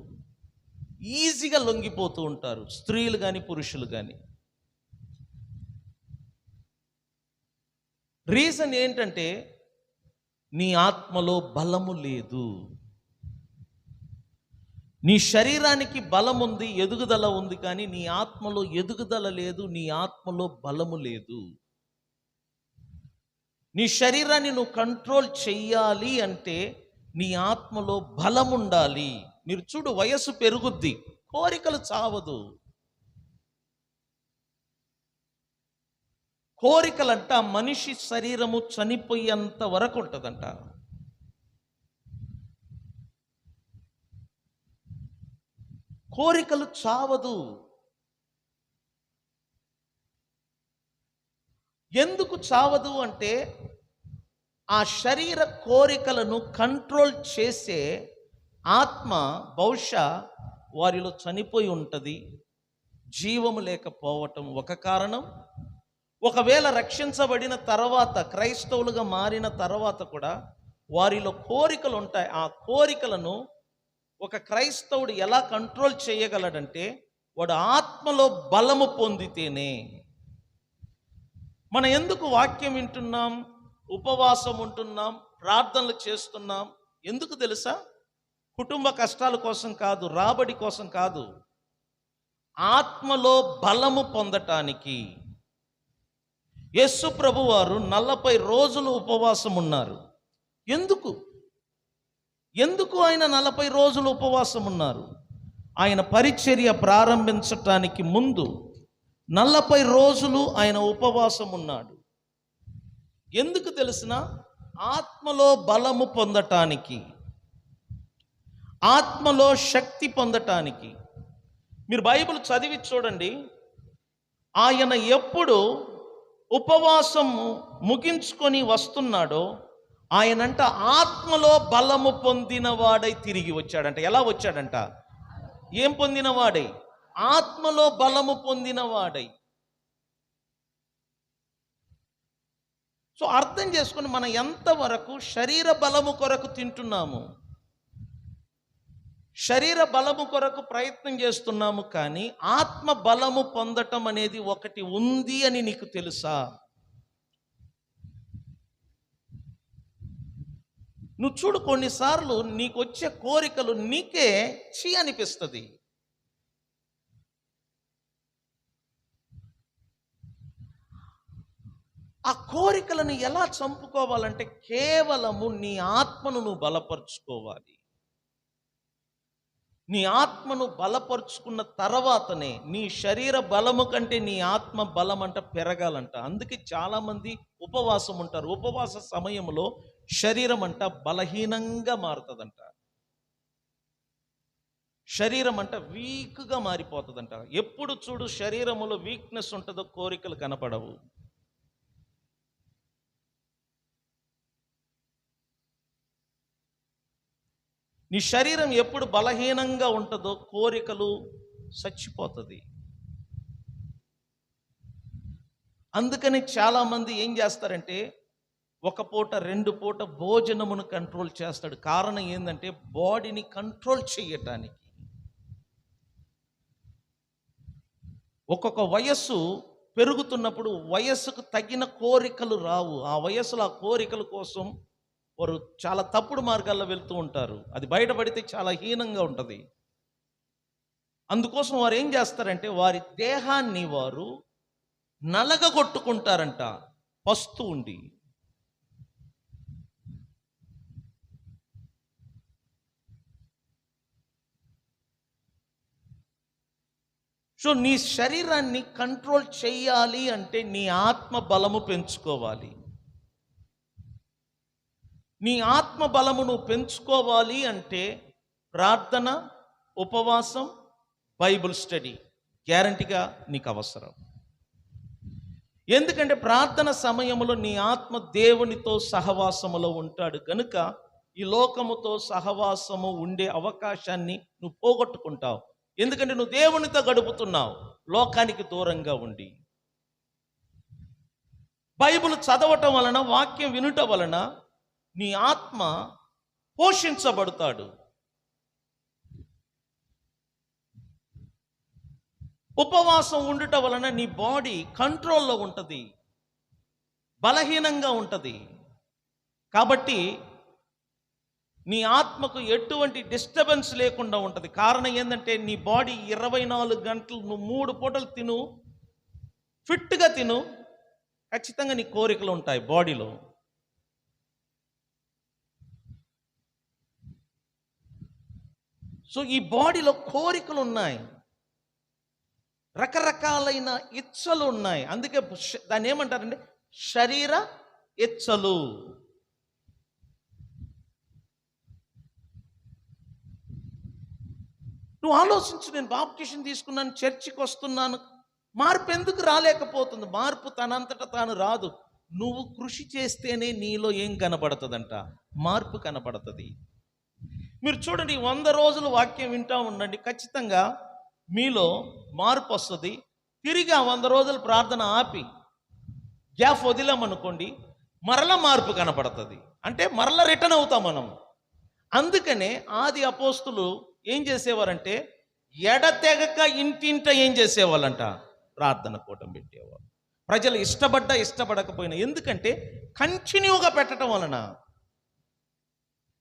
ఈజీగా లొంగిపోతూ ఉంటారు, స్త్రీలు కానీ పురుషులు కానీ. రీజన్ ఏంటంటే నీ ఆత్మలో బలము లేదు. నీ శరీరానికి బలం ఉంది, ఎదుగుదల ఉంది, కానీ నీ ఆత్మలో ఎదుగుదల లేదు, నీ ఆత్మలో బలము లేదు. నీ శరీరాన్ని నువ్వు కంట్రోల్ చెయ్యాలి అంటే నీ ఆత్మలో బలం ఉండాలి. మీరు చూడు, వయస్సు పెరుగుద్ది, కోరికలు చావదు. కోరికలంట మనిషి శరీరము చనిపోయేంత వరకు ఉంటుందంట. కోరికలు చావదు. ఎందుకు చావదు అంటే ఆ శరీర కోరికలను కంట్రోల్ చేసే ఆత్మ బహుశా వారిలో చనిపోయి ఉంటుంది. జీవము లేకపోవటం ఒక కారణం. ఒకవేళ రక్షించబడిన తర్వాత, క్రైస్తవులుగా మారిన తర్వాత కూడా వారిలో కోరికలు ఉంటాయి. ఆ కోరికలను ఒక క్రైస్తవుడు ఎలా కంట్రోల్ చేయగలడంటే వాడు ఆత్మలో బలము పొందితేనే. మనం ఎందుకు వాక్యం వింటున్నాం, ఉపవాసం ఉంటున్నాం, ప్రార్థనలు చేస్తున్నాం? ఎందుకు తెలుసా? కుటుంబ కష్టాల కోసం కాదు, రాబడి కోసం కాదు, ఆత్మలో బలము పొందటానికి. యేసు ప్రభువారు 40 రోజులు ఉపవాసం ఉన్నారు. ఎందుకు ఆయన 40 రోజులు ఉపవాసం ఉన్నారు? ఆయన పరిచర్య ప్రారంభించటానికి ముందు 40 రోజులు ఆయన ఉపవాసం ఉన్నాడు. ఎందుకు తెలిసిన? ఆత్మలో బలము పొందటానికి, ఆత్మలో శక్తి పొందటానికి. మీరు బైబిల్ చదివి చూడండి, ఆయన ఎప్పుడు ఉపవాసము ముగించుకొని వస్తున్నాడో ఆయనంట ఆత్మలో బలము పొందిన వాడై తిరిగి వచ్చాడంట. ఎలా వచ్చాడంట? ఏం పొందిన వాడై? ఆత్మలో బలము పొందిన వాడై. సో అర్థం చేసుకుని మనం ఎంతవరకు శరీర బలము కొరకు తింటున్నాము, శరీర బలము కొరకు ప్రయత్నం చేస్తున్నాము, కానీ ఆత్మ బలము పొందటం అనేది ఒకటి ఉంది అని నీకు తెలుసా? నువ్వు చూడు, కొన్నిసార్లు నీకు వచ్చే కోరికలు నీకే చీ అనిపిస్తుంది. ఆ కోరికలను ఎలా చంపుకోవాలంటే కేవలము నీ ఆత్మను నువ్వు బలపరుచుకోవాలి. నీ ఆత్మను బలపరుచుకున్న తర్వాతనే నీ శరీర బలము కంటే నీ ఆత్మ బలం అంట పెరగాలంట. అందుకే చాలామంది ఉపవాసం ఉంటారు. ఉపవాస సమయంలో శరీరం అంట బలహీనంగా మారుతుందంట, శరీరం అంట వీక్గా మారిపోతుందంట. ఎప్పుడు చూడు శరీరములో వీక్నెస్ ఉంటుందో కోరికలు కనపడవు. నీ శరీరం ఎప్పుడు బలహీనంగా ఉంటుందో కోరికలు చచ్చిపోతుంది. అందుకని చాలామంది ఏం చేస్తారంటే ఒక పూట 2 పూట భోజనమును కంట్రోల్ చేస్తాడు. కారణం ఏంటంటే బాడీని కంట్రోల్ చేయటానికి. ఒక్కొక్క వయస్సు పెరుగుతున్నప్పుడు వయస్సుకు తగిన కోరికలు రావు. ఆ వయస్సులో ఆ కోరికల కోసం వారు చాలా తప్పుడు మార్గాల్లో వెళ్తూ ఉంటారు. అది బయటపడితే చాలా హీనంగా ఉంటుంది. అందుకోసం వారు ఏం చేస్తారంటే వారి దేహాన్ని వారు నలగగొట్టుకుంటారంట పస్తు ఉండి. సో నీ శరీరాన్ని కంట్రోల్ చేయాలి అంటే నీ ఆత్మ బలము పెంచుకోవాలి. నీ ఆత్మ బలము నువ్వు పెంచుకోవాలి అంటే ప్రార్థన, ఉపవాసం, బైబిల్ స్టడీ గ్యారంటీగా నీకు అవసరం. ఎందుకంటే ప్రార్థన సమయంలో నీ ఆత్మ దేవునితో సహవాసములో ఉంటాడు కనుక ఈ లోకముతో సహవాసము ఉండే అవకాశాన్ని నువ్వు పోగొట్టుకుంటావు. ఎందుకంటే నువ్వు దేవునితో గడుపుతున్నావు లోకానికి దూరంగా ఉండి. బైబిల్ చదవటం వలన, వాక్యం వినుట వలన నీ ఆత్మ పోషించబడతాడు. ఉపవాసం ఉండుట వలన నీ బాడీ కంట్రోల్లో ఉంటుంది, బలహీనంగా ఉంటుంది. కాబట్టి నీ ఆత్మకు ఎటువంటి డిస్టర్బెన్స్ లేకుండా ఉంటుంది. కారణం ఏంటంటే నీ బాడీ 24 గంటలు నువ్వు 3 పూటలు తిను, ఫిట్గా తిను, ఖచ్చితంగా నీ కోరికలు ఉంటాయి బాడీలో. సో ఈ బాడీలో కోరికలు ఉన్నాయి, రకరకాలైన ఇచ్చలు ఉన్నాయి. అందుకే దాన్ని ఏమంటారంటే శరీర ఇచ్చలు. నువ్వు ఆలోచించు, నేను బాప్టిషన్ తీసుకున్నాను, చర్చికి వస్తున్నాను, మార్పు ఎందుకు రాలేకపోతుంది? మార్పు తనంతట తాను రాదు. నువ్వు కృషి చేస్తేనే నీలో ఏం కనపడుతుందంట? మార్పు కనపడుతుంది. మీరు చూడండి, 100 రోజులు వాక్యం వింటూ ఉండండి, ఖచ్చితంగా మీలో మార్పు వస్తుంది. తిరిగి ఆ 100 రోజులు ప్రార్థన ఆపి గ్యాప్ వదిలామనుకోండి, మరలా మార్పు కనపడుతుంది. అంటే మరలా రిటర్న్ అవుతాం మనం. అందుకనే ఆది అపోస్తులు ఏం చేసేవారంటే ఎడతెగక ఇంటింట ఏం చేసేవాళ్ళంట? ప్రార్థన కూటం పెట్టేవాళ్ళు. ప్రజలు ఇష్టపడకపోయినా, ఎందుకంటే కంటిన్యూగా పెట్టడం వలన.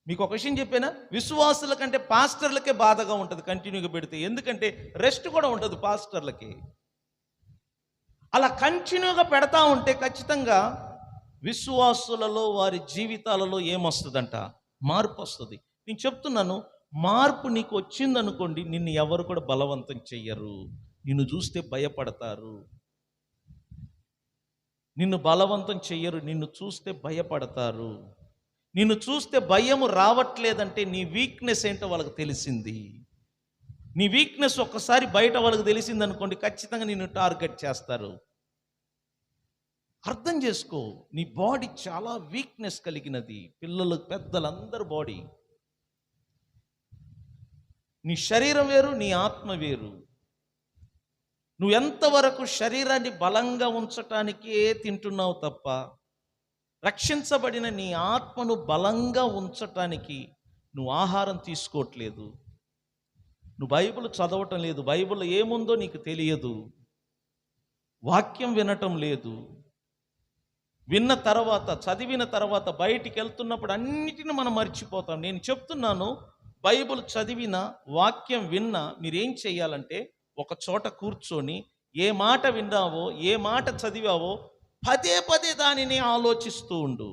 మీకు ఒక విషయం చెప్పానా, విశ్వాసుల కంటే పాస్టర్లకే బాధగా ఉంటుంది కంటిన్యూగా పెడితే. ఎందుకంటే రెస్ట్ కూడా ఉంటుంది పాస్టర్లకి. అలా కంటిన్యూగా పెడతా ఉంటే ఖచ్చితంగా విశ్వాసులలో వారి జీవితాలలో ఏమొస్తుందంట? మార్పు వస్తుంది. నేను చెప్తున్నాను, మార్పు నీకు వచ్చిందనుకోండి, నిన్ను ఎవరు కూడా బలవంతం చెయ్యరు. నిన్ను చూస్తే భయపడతారు. నిన్ను బలవంతం చెయ్యరు, నిన్ను చూస్తే భయపడతారు. నిన్ను చూస్తే భయము రావట్లేదంటే నీ వీక్నెస్ ఏంటో వాళ్ళకి తెలిసింది. నీ వీక్నెస్ ఒక్కసారి బయట వాళ్ళకి తెలిసింది అనుకోండి, ఖచ్చితంగా నిన్ను టార్గెట్ చేస్తారు. అర్థం చేసుకో, నీ బాడీ చాలా వీక్నెస్ కలిగినది. పిల్లలు, పెద్దలందరూ బాడీ. నీ శరీరం వేరు, నీ ఆత్మ వేరు. నువ్వు ఎంతవరకు శరీరాన్ని బలంగా ఉంచటానికే తింటున్నావు తప్ప, రక్షించబడిన నీ ఆత్మను బలంగా ఉంచటానికి నువ్వు ఆహారం తీసుకోవట్లేదు. నువ్వు బైబిల్ చదవటం లేదు, బైబిల్ ఏముందో నీకు తెలియదు, వాక్యం వినటం లేదు. విన్న తర్వాత, చదివిన తర్వాత బయటికి వెళ్తున్నప్పుడు అన్నిటిని మనం మర్చిపోతాం. నేను చెప్తున్నాను, బైబిల్ చదివిన, వాక్యం విన్నా మీరేం చేయాలంటే ఒక చోట కూర్చొని ఏ మాట విన్నావో, ఏ మాట చదివావో పదే దానిని ఆలోచిస్తూ ఉండు.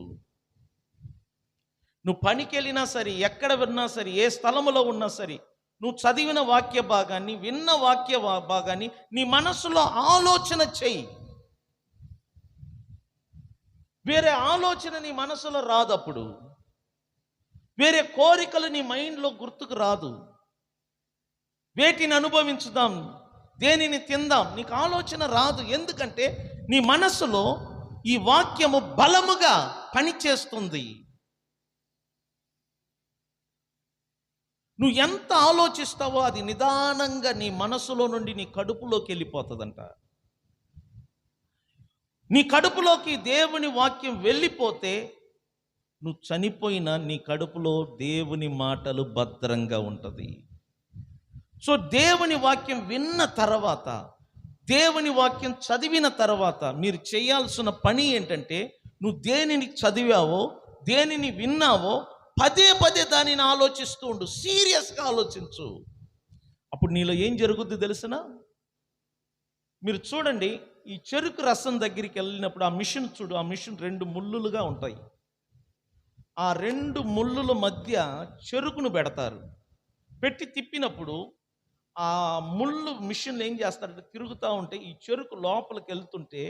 నువ్వు పనికి వెళ్ళినా సరే, ఎక్కడ విన్నా సరే, ఏ స్థలములో ఉన్నా సరే, నువ్వు చదివిన వాక్య భాగాన్ని, విన్న వాక్య భాగాన్ని నీ మనసులో ఆలోచన చెయ్యి. వేరే ఆలోచన నీ మనసులో రాదు. అప్పుడు వేరే కోరికలు నీ మైండ్లో గుర్తుకు రాదు. వేటిని అనుభవించుదాం, దేనిని తిందాం, నీకు ఆలోచన రాదు. ఎందుకంటే నీ మనసులో ఈ వాక్యము బలముగా పనిచేస్తుంది. నువ్వు ఎంత ఆలోచిస్తావో అది నిదానంగా నీ మనసులో నుండి నీ కడుపులోకి వెళ్ళిపోతుందంట. నీ కడుపులోకి దేవుని వాక్యం వెళ్ళిపోతే నువ్వు చనిపోయినా నీ కడుపులో దేవుని మాటలు భద్రంగా ఉంటుంది. సో దేవుని వాక్యం విన్న తర్వాత, దేవుని వాక్యం చదివిన తర్వాత మీరు చేయాల్సిన పని ఏంటంటే, నువ్వు దేనిని చదివావో, దేనిని విన్నావో పదే దానిని ఆలోచిస్తూ ఉండు. సీరియస్గా ఆలోచించు. అప్పుడు నీలో ఏం జరుగుద్ది తెలుసునా? మీరు చూడండి, ఈ చెరుకు రసం దగ్గరికి వెళ్ళినప్పుడు ఆ మిషన్ చూడు, ఆ మిషన్ 2 ముళ్ళులుగా ఉంటాయి. ఆ 2 ముళ్ళుల మధ్య చెరుకును పెడతారు. పెట్టి తిప్పినప్పుడు ఆ ముళ్ళు మిషన్ ఏం చేస్తారంటే తిరుగుతూ ఉంటే ఈ చెరుకు లోపలికి వెళ్తుంటే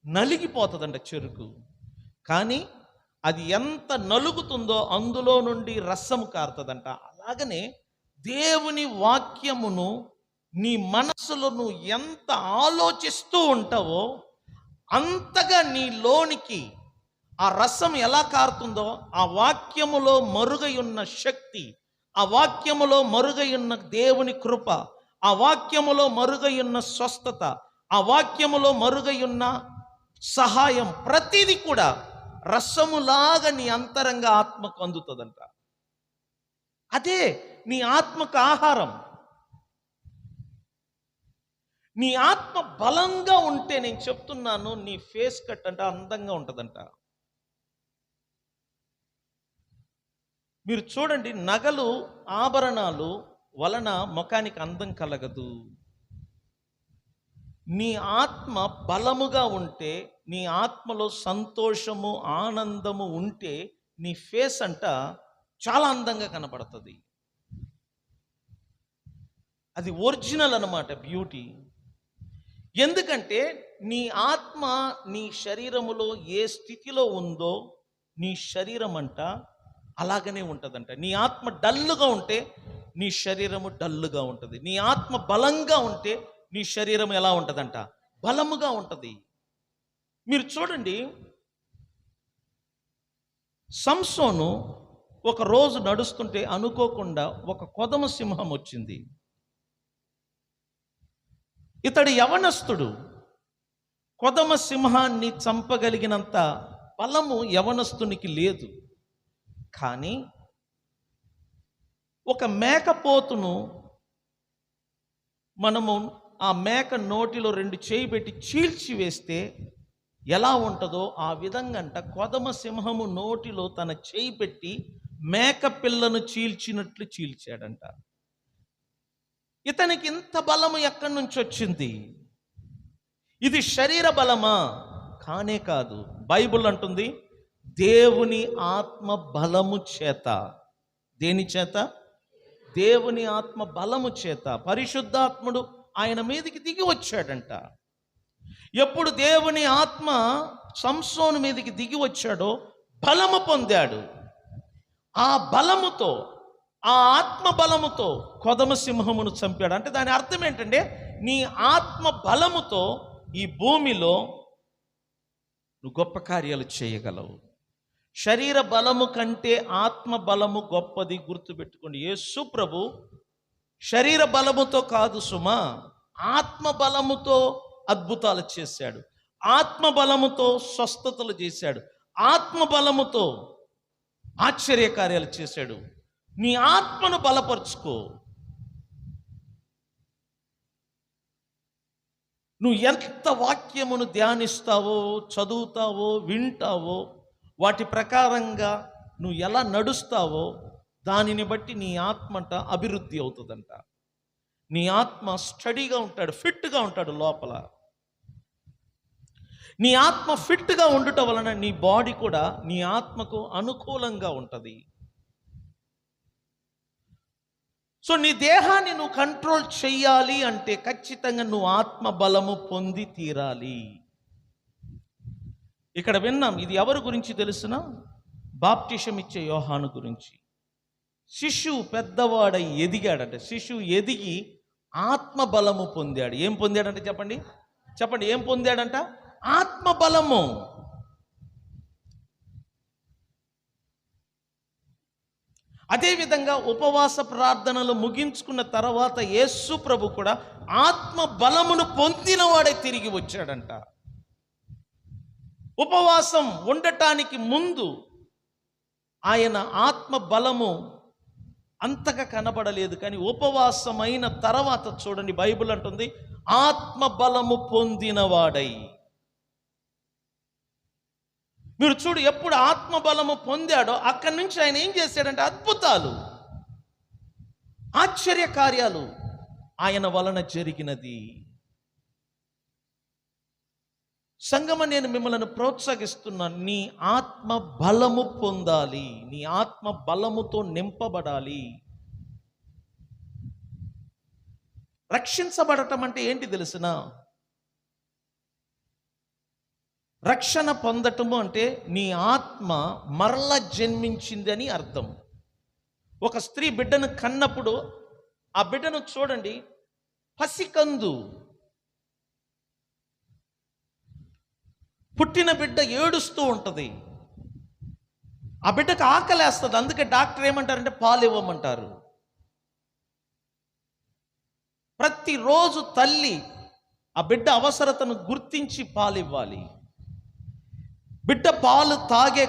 నలిగిపోతుందంట చెరుకు. కానీ అది ఎంత నలుగుతుందో అందులో నుండి రసం కారుతుందంట. అలాగనే దేవుని వాక్యమును నీ మనసులో నువ్వు ఎంత ఆలోచిస్తూ ఉంటావో అంతగా నీ లోనికి ఆ రసం ఎలా కారుతుందో, ఆ వాక్యములో మరుగై ఉన్న శక్తి, ఆ వాక్యములో మరుగై ఉన్న దేవుని కృప, ఆ వాక్యములో మరుగై ఉన్న స్వస్థత, ఆ వాక్యములో మరుగై ఉన్న సహాయం, ప్రతిదీ కూడా రసములాగా నీ అంతరంగ ఆత్మకు అందుతుందంట. అదే నీ ఆత్మకు ఆహారం. నీ ఆత్మ బలంగా ఉంటే, నేను చెప్తున్నాను, నీ ఫేస్ కట్ అంట అందంగా ఉంటుందంట. మీరు చూడండి, నగలు ఆభరణాలు వలన ముఖానికి అందం కలగదు. నీ ఆత్మ బలముగా ఉంటే, నీ ఆత్మలో సంతోషము ఆనందము ఉంటే నీ ఫేస్ అంట చాలా అందంగా కనపడుతుంది. అది ఒరిజినల్ అన్నమాట బ్యూటీ. ఎందుకంటే నీ ఆత్మ నీ శరీరములో ఏ స్థితిలో ఉందో నీ శరీరం అంట అలాగనే ఉంటుందంట. నీ ఆత్మ డల్లుగా ఉంటే నీ శరీరము డల్లుగా ఉంటుంది. నీ ఆత్మ బలంగా ఉంటే నీ శరీరం ఎలా ఉంటుందంట, బలముగా ఉంటుంది. మీరు చూడండి, సంసోను ఒక రోజు నడుస్తుంటే అనుకోకుండా ఒక కొదమ సింహం వచ్చింది. ఇతడు యవనస్తుడు. కొదమ సింహాన్ని చంపగలిగినంత బలము యవనస్తునికి లేదు. కానీ ఒక మేకపోతును మనము ఆ మేక నోటిలో 2 చేయి పెట్టి చీల్చి వేస్తే ఎలా ఉంటుందో ఆ విధంగా అంట కొదమ సింహము నోటిలో తన చేయి పెట్టి మేక పిల్లను చీల్చినట్లు చీల్చాడంట. ఇతనికి ఇంత బలము ఎక్కడి నుంచి వచ్చింది? ఇది శరీర బలమా? కానే కాదు. బైబిల్ అంటుంది దేవుని ఆత్మ బలము చేత. దేని చేత? దేవుని ఆత్మ బలము చేత పరిశుద్ధాత్ముడు ఆయన మీదకి దిగి వచ్చాడంట. ఎప్పుడు దేవుని ఆత్మ సంసోను మీదకి దిగి వచ్చాడో బలము పొందాడు. ఆ బలముతో, ఆ ఆత్మ బలముతో కొదమ సింహమును చంపాడు. అంటే దాని అర్థం ఏంటంటే, నీ ఆత్మ బలముతో ఈ భూమిలో నువ్వు గొప్ప కార్యాలు చేయగలవు. శరీర బలము కంటే ఆత్మ బలము గొప్పది. గుర్తుపెట్టుకోండి, యేసు ప్రభు శరీర బలముతో కాదు సుమా, ఆత్మ బలముతో అద్భుతాలు చేశాడు. ఆత్మ బలముతో స్వస్థతలు చేశాడు. ఆత్మ బలముతో ఆశ్చర్యకార్యాలు చేశాడు. నీ ఆత్మను బలపరుచుకో. నువ్వు ఎంత వాక్యమును ధ్యానిస్తావో, చదువుతావో, వింటావో, వాటి ప్రకారంగా నువ్వు ఎలా నడుస్తావో దానిని బట్టి నీ ఆత్మంట అభివృద్ధి అవుతుందంట. నీ ఆత్మ స్టడీగా ఉంటాడు, ఫిట్గా ఉంటాడు లోపల. నీ ఆత్మ ఫిట్గా ఉండటం వలన నీ బాడీ కూడా నీ ఆత్మకు అనుకూలంగా ఉంటుంది. సో నీ దేహాన్ని నువ్వు కంట్రోల్ చెయ్యాలి అంటే ఖచ్చితంగా నువ్వు ఆత్మ బలము పొంది తీరాలి. ఇక్కడ విన్నాం, ఇది ఎవరి గురించి తెలుసున? బాప్టిజం ఇచ్చే యోహాను గురించి. శిశువు పెద్దవాడై ఎదిగాడంట. శిశువు ఎదిగి ఆత్మ బలము పొందాడు. ఏం పొందాడంటే చెప్పండి, చెప్పండి, ఏం పొందాడంట? ఆత్మ బలము. అదేవిధంగా ఉపవాస ప్రార్థనలు ముగించుకున్న తర్వాత యేసు ప్రభు కూడా ఆత్మ బలమును పొందినవాడే తిరిగి వచ్చాడంట. ఉపవాసం ఉండటానికి ముందు ఆయన ఆత్మ బలము అంతగా కనబడలేదు. కానీ ఉపవాసమైన తర్వాత చూడండి, బైబిల్ అంటుంది ఆత్మ బలము పొందినవాడై. మీరు చూడు, ఎప్పుడు ఆత్మ బలము పొందాడో అక్కడి నుంచి ఆయన ఏం చేశాడంటే అద్భుతాలు, ఆశ్చర్య కార్యాలు ఆయన వలన జరిగినది. సంగమ, నేను మిమ్మల్ని ప్రోత్సహిస్తున్నాను. నీ ఆత్మ బలము పొందాలి. నీ ఆత్మ బలముతో నింపబడాలి. రక్షించబడటం అంటే ఏంటి తెలిసిన? రక్షణ పొందటము అంటే నీ ఆత్మ మరల జన్మించింది అని అర్థం. ఒక స్త్రీ బిడ్డను కన్నప్పుడు ఆ బిడ్డను చూడండి, పసికందు, పుట్టిన బిడ్డ ఏడుస్తూ ఉంటుంది. ఆ బిడ్డకు ఆకలేస్తుంది. అందుకే డాక్టర్ ఏమంటారంటే పాలు ఇవ్వమంటారు. ప్రతిరోజు తల్లి ఆ బిడ్డ అవసరతను గుర్తించి పాలు ఇవ్వాలి. బిడ్డ పాలు తాగే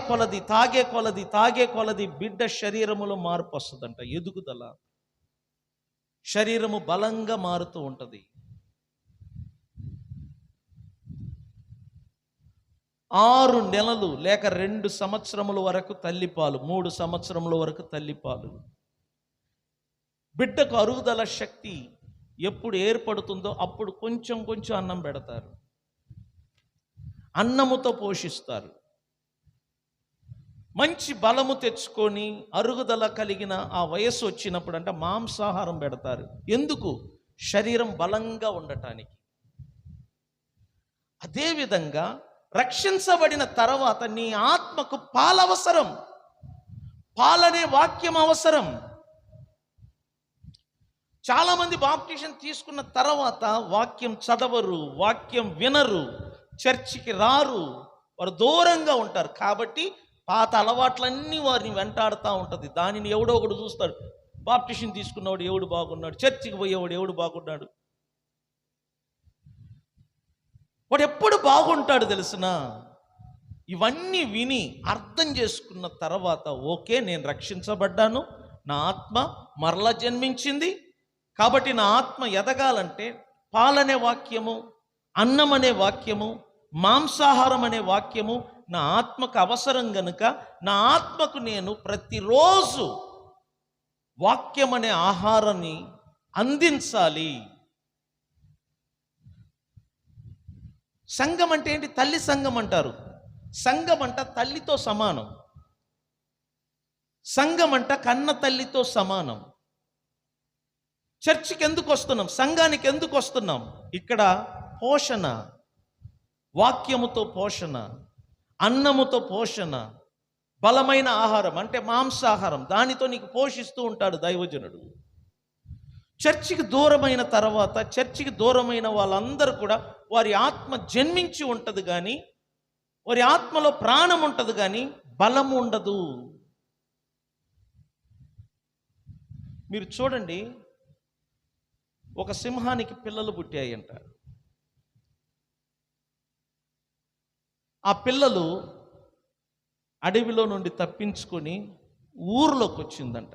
కొలది బిడ్డ శరీరములో మార్పు వస్తుందంట, ఎదుగుదల, శరీరము బలంగా మారుతూ ఉంటుంది. 6 నెలలు లేక 2 సంవత్సరముల వరకు తల్లిపాలు, 3 సంవత్సరముల వరకు తల్లిపాలు. బిడ్డకు అరుగుదల శక్తి ఎప్పుడు ఏర్పడుతుందో అప్పుడు కొంచెం కొంచెం అన్నం పెడతారు, అన్నముతో పోషిస్తారు. మంచి బలము తెచ్చుకొని అరుగుదల కలిగిన ఆ వయస్సు వచ్చినప్పుడు అంటే మాంసాహారం పెడతారు. ఎందుకు? శరీరం బలంగా ఉండటానికి. అదేవిధంగా రక్షించబడిన తర్వాత నీ ఆత్మకు పాలు అవసరం, పాలనే వాక్యం అవసరం. చాలామంది బాప్టిజం తీసుకున్న తర్వాత వాక్యం చదవరు, వాక్యం వినరు, చర్చికి రారు, వారు దూరంగా ఉంటారు. కాబట్టి పాత అలవాట్లన్నీ వారిని వెంటాడుతూ ఉంటుంది. దానిని ఎవడో ఒకడు చూస్తాడు, బాప్టిజం తీసుకున్నవాడు ఎవడు బాగున్నాడు, చర్చికి పోయేవాడు ఎవడు బాగున్నాడు, వాడు ఎప్పుడు బాగుంటాడు తెలిసిన. ఇవన్నీ విని అర్థం చేసుకున్న తర్వాత ఓకే, నేను రక్షించబడ్డాను, నా ఆత్మ మరలా జన్మించింది, కాబట్టి నా ఆత్మ ఎదగాలంటే పాలనే వాక్యము, అన్నం అనే వాక్యము, మాంసాహారం అనే వాక్యము నా ఆత్మకు అవసరం గనుక నా ఆత్మకు నేను ప్రతిరోజు వాక్యం అనే ఆహారాన్ని అందించాలి. సంఘం అంటే ఏంటి? తల్లి సంఘం అంటారు. సంఘం అంట తల్లితో సమానం, సంఘం అంట కన్న తల్లితో సమానం. చర్చికి ఎందుకు వస్తున్నాం? సంఘానికి ఎందుకు వస్తున్నాం? ఇక్కడ పోషణ, వాక్యముతో పోషణ, అన్నముతో పోషణ, బలమైన ఆహారం అంటే మాంసాహారం, దానితో నీకు పోషిస్తూ ఉంటాడు దైవజనుడు. చర్చికి దూరమైన తర్వాత, చర్చికి దూరమైన వాళ్ళందరూ కూడా వారి ఆత్మ జన్మించి ఉంటుంది కానీ, వారి ఆత్మలో ప్రాణం ఉంటుంది కానీ బలము ఉండదు. మీరు చూడండి, ఒక సింహానికి పిల్లలు పుట్టాయంట. ఆ పిల్లలు అడవిలో నుండి తప్పించుకొని ఊర్లోకి వచ్చిందంట.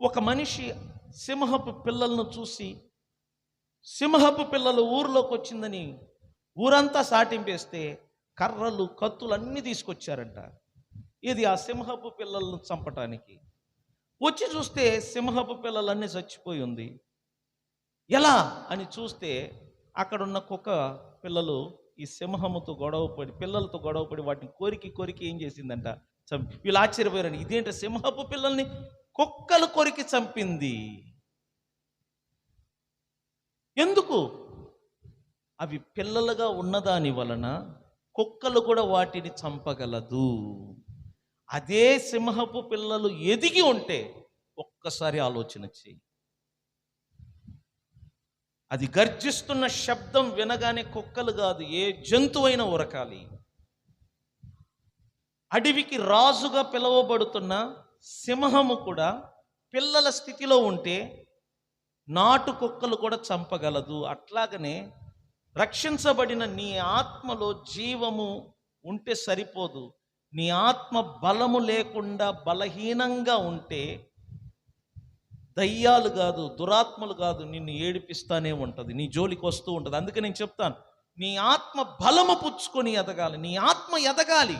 ఒక మనిషి సింహపు పిల్లలను చూసి, సింహపు పిల్లలు ఊర్లోకి వచ్చిందని ఊరంతా సాటింపేస్తే కర్రలు, కత్తులు అన్నీ తీసుకొచ్చారంట. ఇది ఆ సింహపు పిల్లలను చంపటానికి. వచ్చి చూస్తే సింహపు పిల్లలన్నీ చచ్చిపోయి ఉంది. ఎలా అని చూస్తే అక్కడున్న కుక్క పిల్లలు ఈ సింహముతో గొడవపడి, పిల్లలతో గొడవపడి వాటిని కొరికి ఏం చేసిందంట, చంపి. వీళ్ళు ఆశ్చర్యపోయారని, ఇదేంటి సింహపు పిల్లల్ని కుక్కలు కొరికి చంపింది. ఎందుకు? అవి పిల్లలుగా ఉన్నదాని వలన కుక్కలు కూడా వాటిని చంపగలదు. అదే సింహపు పిల్లలు ఎదిగి ఉంటే ఒక్కసారి ఆలోచన చెయ్యి. అది గర్జిస్తున్న శబ్దం వినగానే కుక్కలు కాదు, ఏ జంతువైనా ఉరకాలి. అడవికి రాజుగా పిలువబడుతున్న సింహము కూడా పిల్లల స్థితిలో ఉంటే నాటు కుక్కలు కూడా చంపగలదు. అట్లాగనే రక్షించబడిన నీ ఆత్మలో జీవము ఉంటే సరిపోదు. నీ ఆత్మ బలము లేకుండా బలహీనంగా ఉంటే దయ్యాలు కాదు, దురాత్మలు కాదు, నిన్ను ఏడిపిస్తానే ఉంటుంది, నీ జోలికి వస్తూ ఉంటుంది. అందుకే నేను చెప్తాను, నీ ఆత్మ బలము పుచ్చుకొని ఎదగాలి, నీ ఆత్మ ఎదగాలి.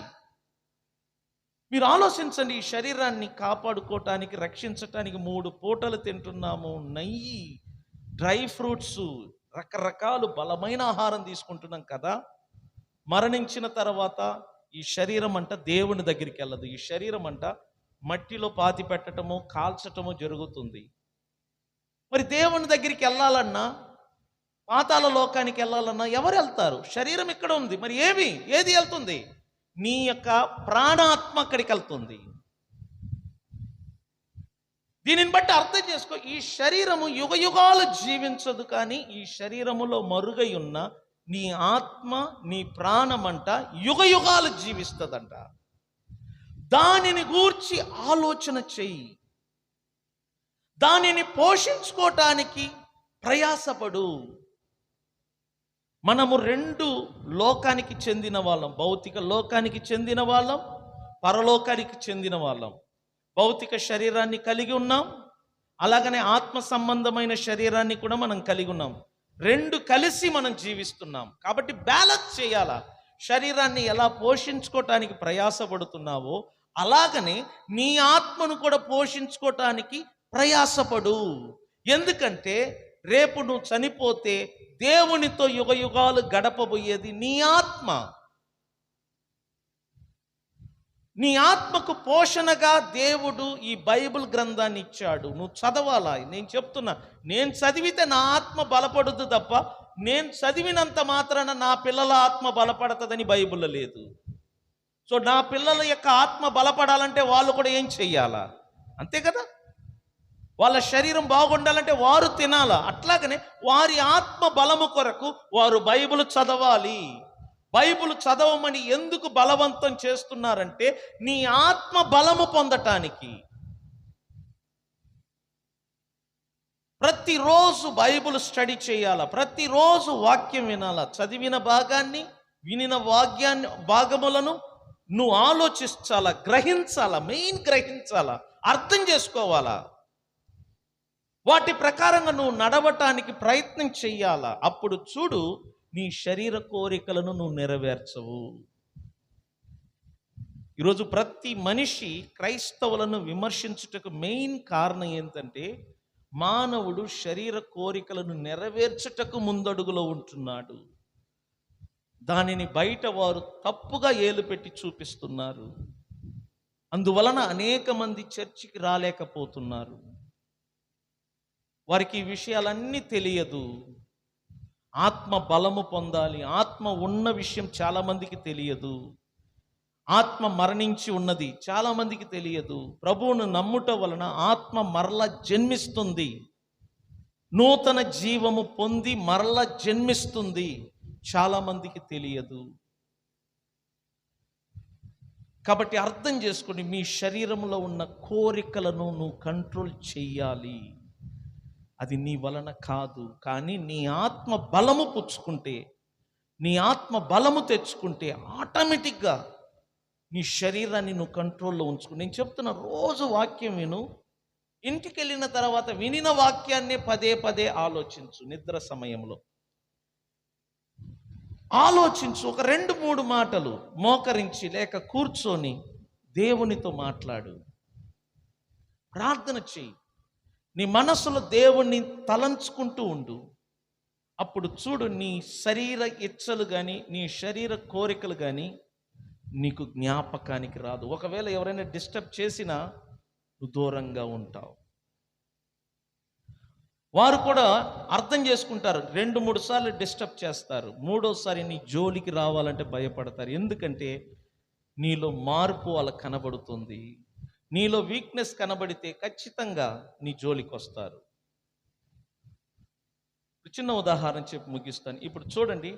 మీరు ఆలోచించండి, ఈ శరీరాన్ని కాపాడుకోవటానికి, రక్షించటానికి 3 పూటలు తింటున్నాము, నెయ్యి, డ్రై ఫ్రూట్స్, రకరకాలు బలమైన ఆహారం తీసుకుంటున్నాం కదా. మరణించిన తర్వాత ఈ శరీరం అంట దేవుని దగ్గరికి వెళ్ళదు. ఈ శరీరం అంట మట్టిలో పాతి పెట్టడము, కాల్చటము జరుగుతుంది. మరి దేవుని దగ్గరికి వెళ్ళాలన్నా, పాతాళ లోకానికి వెళ్ళాలన్నా ఎవరు వెళ్తారు? శరీరం ఇక్కడ ఉంది, మరి ఏది వెళ్తుంది? నీ యొక్క ప్రాణాత్మ అక్కడికి వెళ్తుంది. దీనిని బట్టి అర్థం చేసుకో, ఈ శరీరము యుగయుగాలు జీవించదు, కానీ ఈ శరీరములో మరుగై ఉన్న నీ ఆత్మ, నీ ప్రాణమంట యుగయుగాలు జీవిస్తుందంట. దానిని గూర్చి ఆలోచన చెయ్యి, దానిని పోషించుకోవటానికి ప్రయాసపడు. మనము 2 లోకానికి చెందిన వాళ్ళం, భౌతిక లోకానికి చెందిన వాళ్ళం, పరలోకానికి చెందిన వాళ్ళం. భౌతిక శరీరాన్ని కలిగి ఉన్నాం, అలాగనే ఆత్మ సంబంధమైన శరీరాన్ని కూడా మనం కలిగి ఉన్నాం. 2 కలిసి మనం జీవిస్తున్నాం. కాబట్టి బ్యాలెన్స్ చేయాలా. శరీరాన్ని ఎలా పోషించుకోవటానికి ప్రయాసపడుతున్నావో అలాగనే నీ ఆత్మను కూడా పోషించుకోవటానికి ప్రయాసపడు. ఎందుకంటే రేపు నువ్వు చనిపోతే దేవునితో యుగయుగాలు గడపబోయేది నీ ఆత్మ. నీ ఆత్మకు పోషణగా దేవుడు ఈ బైబిల్ గ్రంథాన్ని ఇచ్చాడు. నువ్వు చదవాలా. నేను చెప్తున్నా, నేను చదివితే నా ఆత్మ బలపడుద్దు తప్ప నేను చదివినంత మాత్రాన నా పిల్లల ఆత్మ బలపడుతుందని బైబిల్లో లేదు. సో నా పిల్లల యొక్క ఆత్మ బలపడాలంటే వాళ్ళు కూడా ఏం చెయ్యాలా? అంతే కదా. వాళ్ళ శరీరం బాగుండాలంటే వారు తినాలా. అట్లాగనే వారి ఆత్మ బలము కొరకు వారు బైబిల్ చదవాలి. బైబిల్ చదవమని ఎందుకు బలవంతం చేస్తున్నారంటే నీ ఆత్మ బలము పొందటానికి. ప్రతిరోజు బైబిల్ స్టడీ చేయాలా, ప్రతిరోజు వాక్యం వినాలా. చదివిన భాగాన్ని, వినిన భాగములను నువ్వు ఆలోచించాలా, గ్రహించాలా, గ్రహించాలా, అర్థం చేసుకోవాలా. వాటి ప్రకారంగా నువ్వు నడవటానికి ప్రయత్నం చెయ్యాలా. అప్పుడు చూడు, నీ శరీర కోరికలను నువ్వు నెరవేర్చవు. ఈరోజు ప్రతి మనిషి క్రైస్తవులను విమర్శించుటకు మెయిన్ కారణం ఏంటంటే మానవుడు శరీర కోరికలను నెరవేర్చుటకు ముందడుగులో ఉంటున్నాడు. దానిని బయట వారు తప్పుగా ఏలుపెట్టి చూపిస్తున్నారు. అందువలన అనేక మంది చర్చికి రాలేకపోతున్నారు. వారికి ఈ విషయాలన్నీ తెలియదు. ఆత్మ బలము పొందాలి, ఆత్మ ఉన్న విషయం చాలామందికి తెలియదు. ఆత్మ మరణించి ఉన్నది చాలామందికి తెలియదు. ప్రభువును నమ్ముట వలన ఆత్మ మరల జన్మిస్తుంది, నూతన జీవము పొంది మరల జన్మిస్తుంది, చాలామందికి తెలియదు. కాబట్టి అర్థం చేసుకుని మీ శరీరంలో ఉన్న కోరికలను నువ్వు కంట్రోల్ చెయ్యాలి. అది నీ వలన కాదు, కానీ నీ ఆత్మ బలము పుచ్చుకుంటే, నీ ఆత్మ బలము తెచ్చుకుంటే ఆటోమేటిక్గా నీ శరీరాన్ని నువ్వు కంట్రోల్లో ఉంచుకో. నేను చెప్తున్నా, రోజు వాక్యం విను. ఇంటికి వెళ్ళిన తర్వాత వినిన వాక్యాన్ని పదే పదే ఆలోచించు. నిద్ర సమయంలో ఆలోచించు. ఒక 2-3 మాటలు మోకరించి లేక కూర్చొని దేవునితో మాట్లాడు, ప్రార్థన చెయ్యి. నీ మనసులో దేవుణ్ణి తలంచుకుంటూ ఉండు. అప్పుడు చూడు, నీ శరీర ఇచ్చలు కానీ నీ శరీర కోరికలు కానీ నీకు జ్ఞాపకానికి రాదు. ఒకవేళ ఎవరైనా డిస్టర్బ్ చేసినా నువ్వు దూరంగా ఉంటావు. వారు కూడా అర్థం చేసుకుంటారు. 2-3 సార్లు డిస్టర్బ్ చేస్తారు, 3వసారి నీ జోలికి రావాలంటే భయపడతారు. ఎందుకంటే నీలో మార్పు వాళ్ళకి కనబడుతుంది. నీలో వీక్నెస్ కనబడితే ఖచ్చితంగా నీ జోలికి వస్తారు. చిన్న ఉదాహరణ చెప్పి ముగిస్తాను. ఇప్పుడు చూడండి,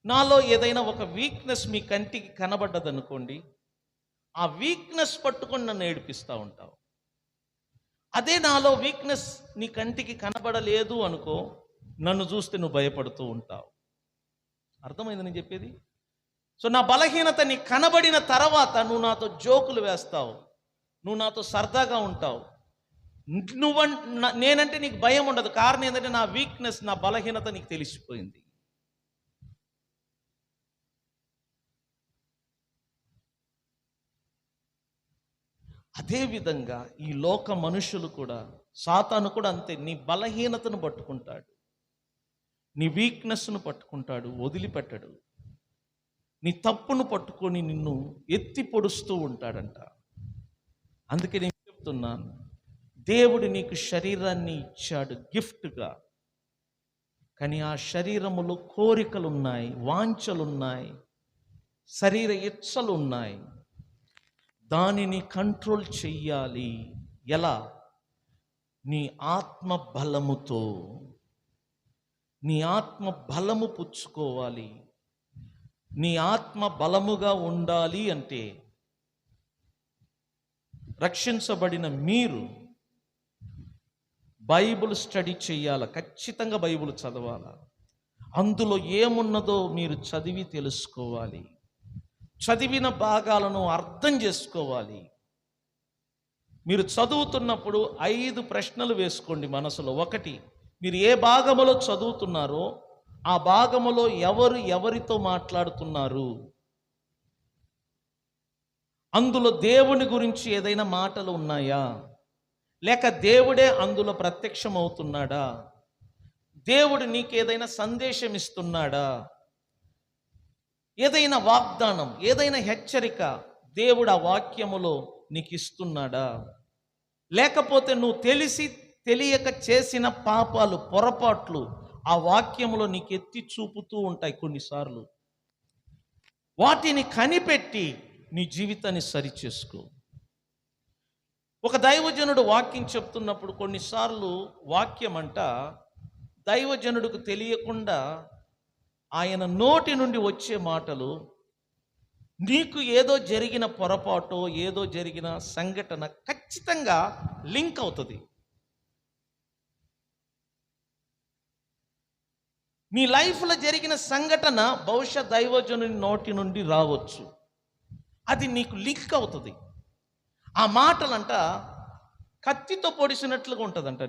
నాలో ఏదైనా ఒక వీక్నెస్ మీ కంటికి కనబడ్డదనుకోండి, ఆ వీక్నెస్ పట్టుకొని నన్ను ఏడిపిస్తూ ఉంటావు. అదే నాలో వీక్నెస్ నీ కంటికి కనబడలేదు అనుకో, నన్ను చూస్తే నువ్వు భయపడుతూ ఉంటావు. అర్థమైంది నేను చెప్పేది? సో నా బలహీనత నీకు కనబడిన తర్వాత నువ్వు నాతో జోకులు వేస్తావు, నువ్వు నాతో సరదాగా ఉంటావు. నేనంటే నీకు భయం ఉండదు. కారణం ఏంటంటే నా వీక్నెస్, నా బలహీనత నీకు తెలిసిపోయింది. అదేవిధంగా ఈ లోక మనుషులు కూడా, సాతాను కూడా అంతే. నీ బలహీనతను పట్టుకుంటాడు, నీ వీక్నెస్ను పట్టుకుంటాడు, వదిలిపెట్టడు. నీ తప్పును పట్టుకొని నిన్ను ఎత్తి పొడుస్తూ ఉంటాడంట. అందుకే నేను చెప్తున్నాను, దేవుడు నీకు శరీరాన్ని ఇచ్చాడు గిఫ్ట్గా. కానీ ఆ శరీరములో కోరికలున్నాయి, వాంఛలున్నాయి, శరీర ఇచ్చలు ఉన్నాయి. దానిని కంట్రోల్ చెయ్యాలి. ఎలా? నీ ఆత్మ బలముతో. నీ ఆత్మ బలము పుచ్చుకోవాలి. నీ ఆత్మ బలముగా ఉండాలి అంటే రక్షించబడిన మీరు బైబిల్ స్టడీ చేయాలి. ఖచ్చితంగా బైబిల్ చదవాలి. అందులో ఏమున్నదో మీరు చదివి తెలుసుకోవాలి. చదివిన భాగాలను అర్థం చేసుకోవాలి. మీరు చదువుతున్నప్పుడు 5 ప్రశ్నలు వేసుకోండి మనసులో. 1, మీరు ఏ భాగములో చదువుతున్నారో ఆ భాగములో ఎవరు ఎవరితో మాట్లాడుతున్నారు, అందులో దేవుని గురించి ఏదైనా మాటలు ఉన్నాయా, లేక దేవుడే అందులో ప్రత్యక్షమవుతున్నాడా, దేవుడు నీకు ఏదైనా సందేశం ఇస్తున్నాడా, ఏదైనా వాగ్దానం, ఏదైనా హెచ్చరిక దేవుడు ఆ వాక్యములో నీకు ఇస్తున్నాడా, లేకపోతే నువ్వు తెలిసి తెలియక చేసిన పాపాలు, పొరపాట్లు ఆ వాక్యములో నీకు ఎత్తి చూపుతూ ఉంటాయి కొన్నిసార్లు. వాటిని కనిపెట్టి నీ జీవితాన్ని సరిచేసుకో. ఒక దైవజనుడు వాక్యం చెప్తున్నప్పుడు కొన్నిసార్లు వాక్యం అంట దైవజనుడికి తెలియకుండా ఆయన నోటి నుండి వచ్చే మాటలు నీకు ఏదో జరిగిన పొరపాటు, ఏదో జరిగిన సంఘటన ఖచ్చితంగా లింక్ అవుతుంది. నీ లైఫ్లో జరిగిన సంఘటన బహుశా దైవజనుని నోటి నుండి రావచ్చు, అది నీకు లింక్ అవుతుంది. ఆ మాటలంట కత్తితో పొడిసినట్లుగా ఉంటుందంట.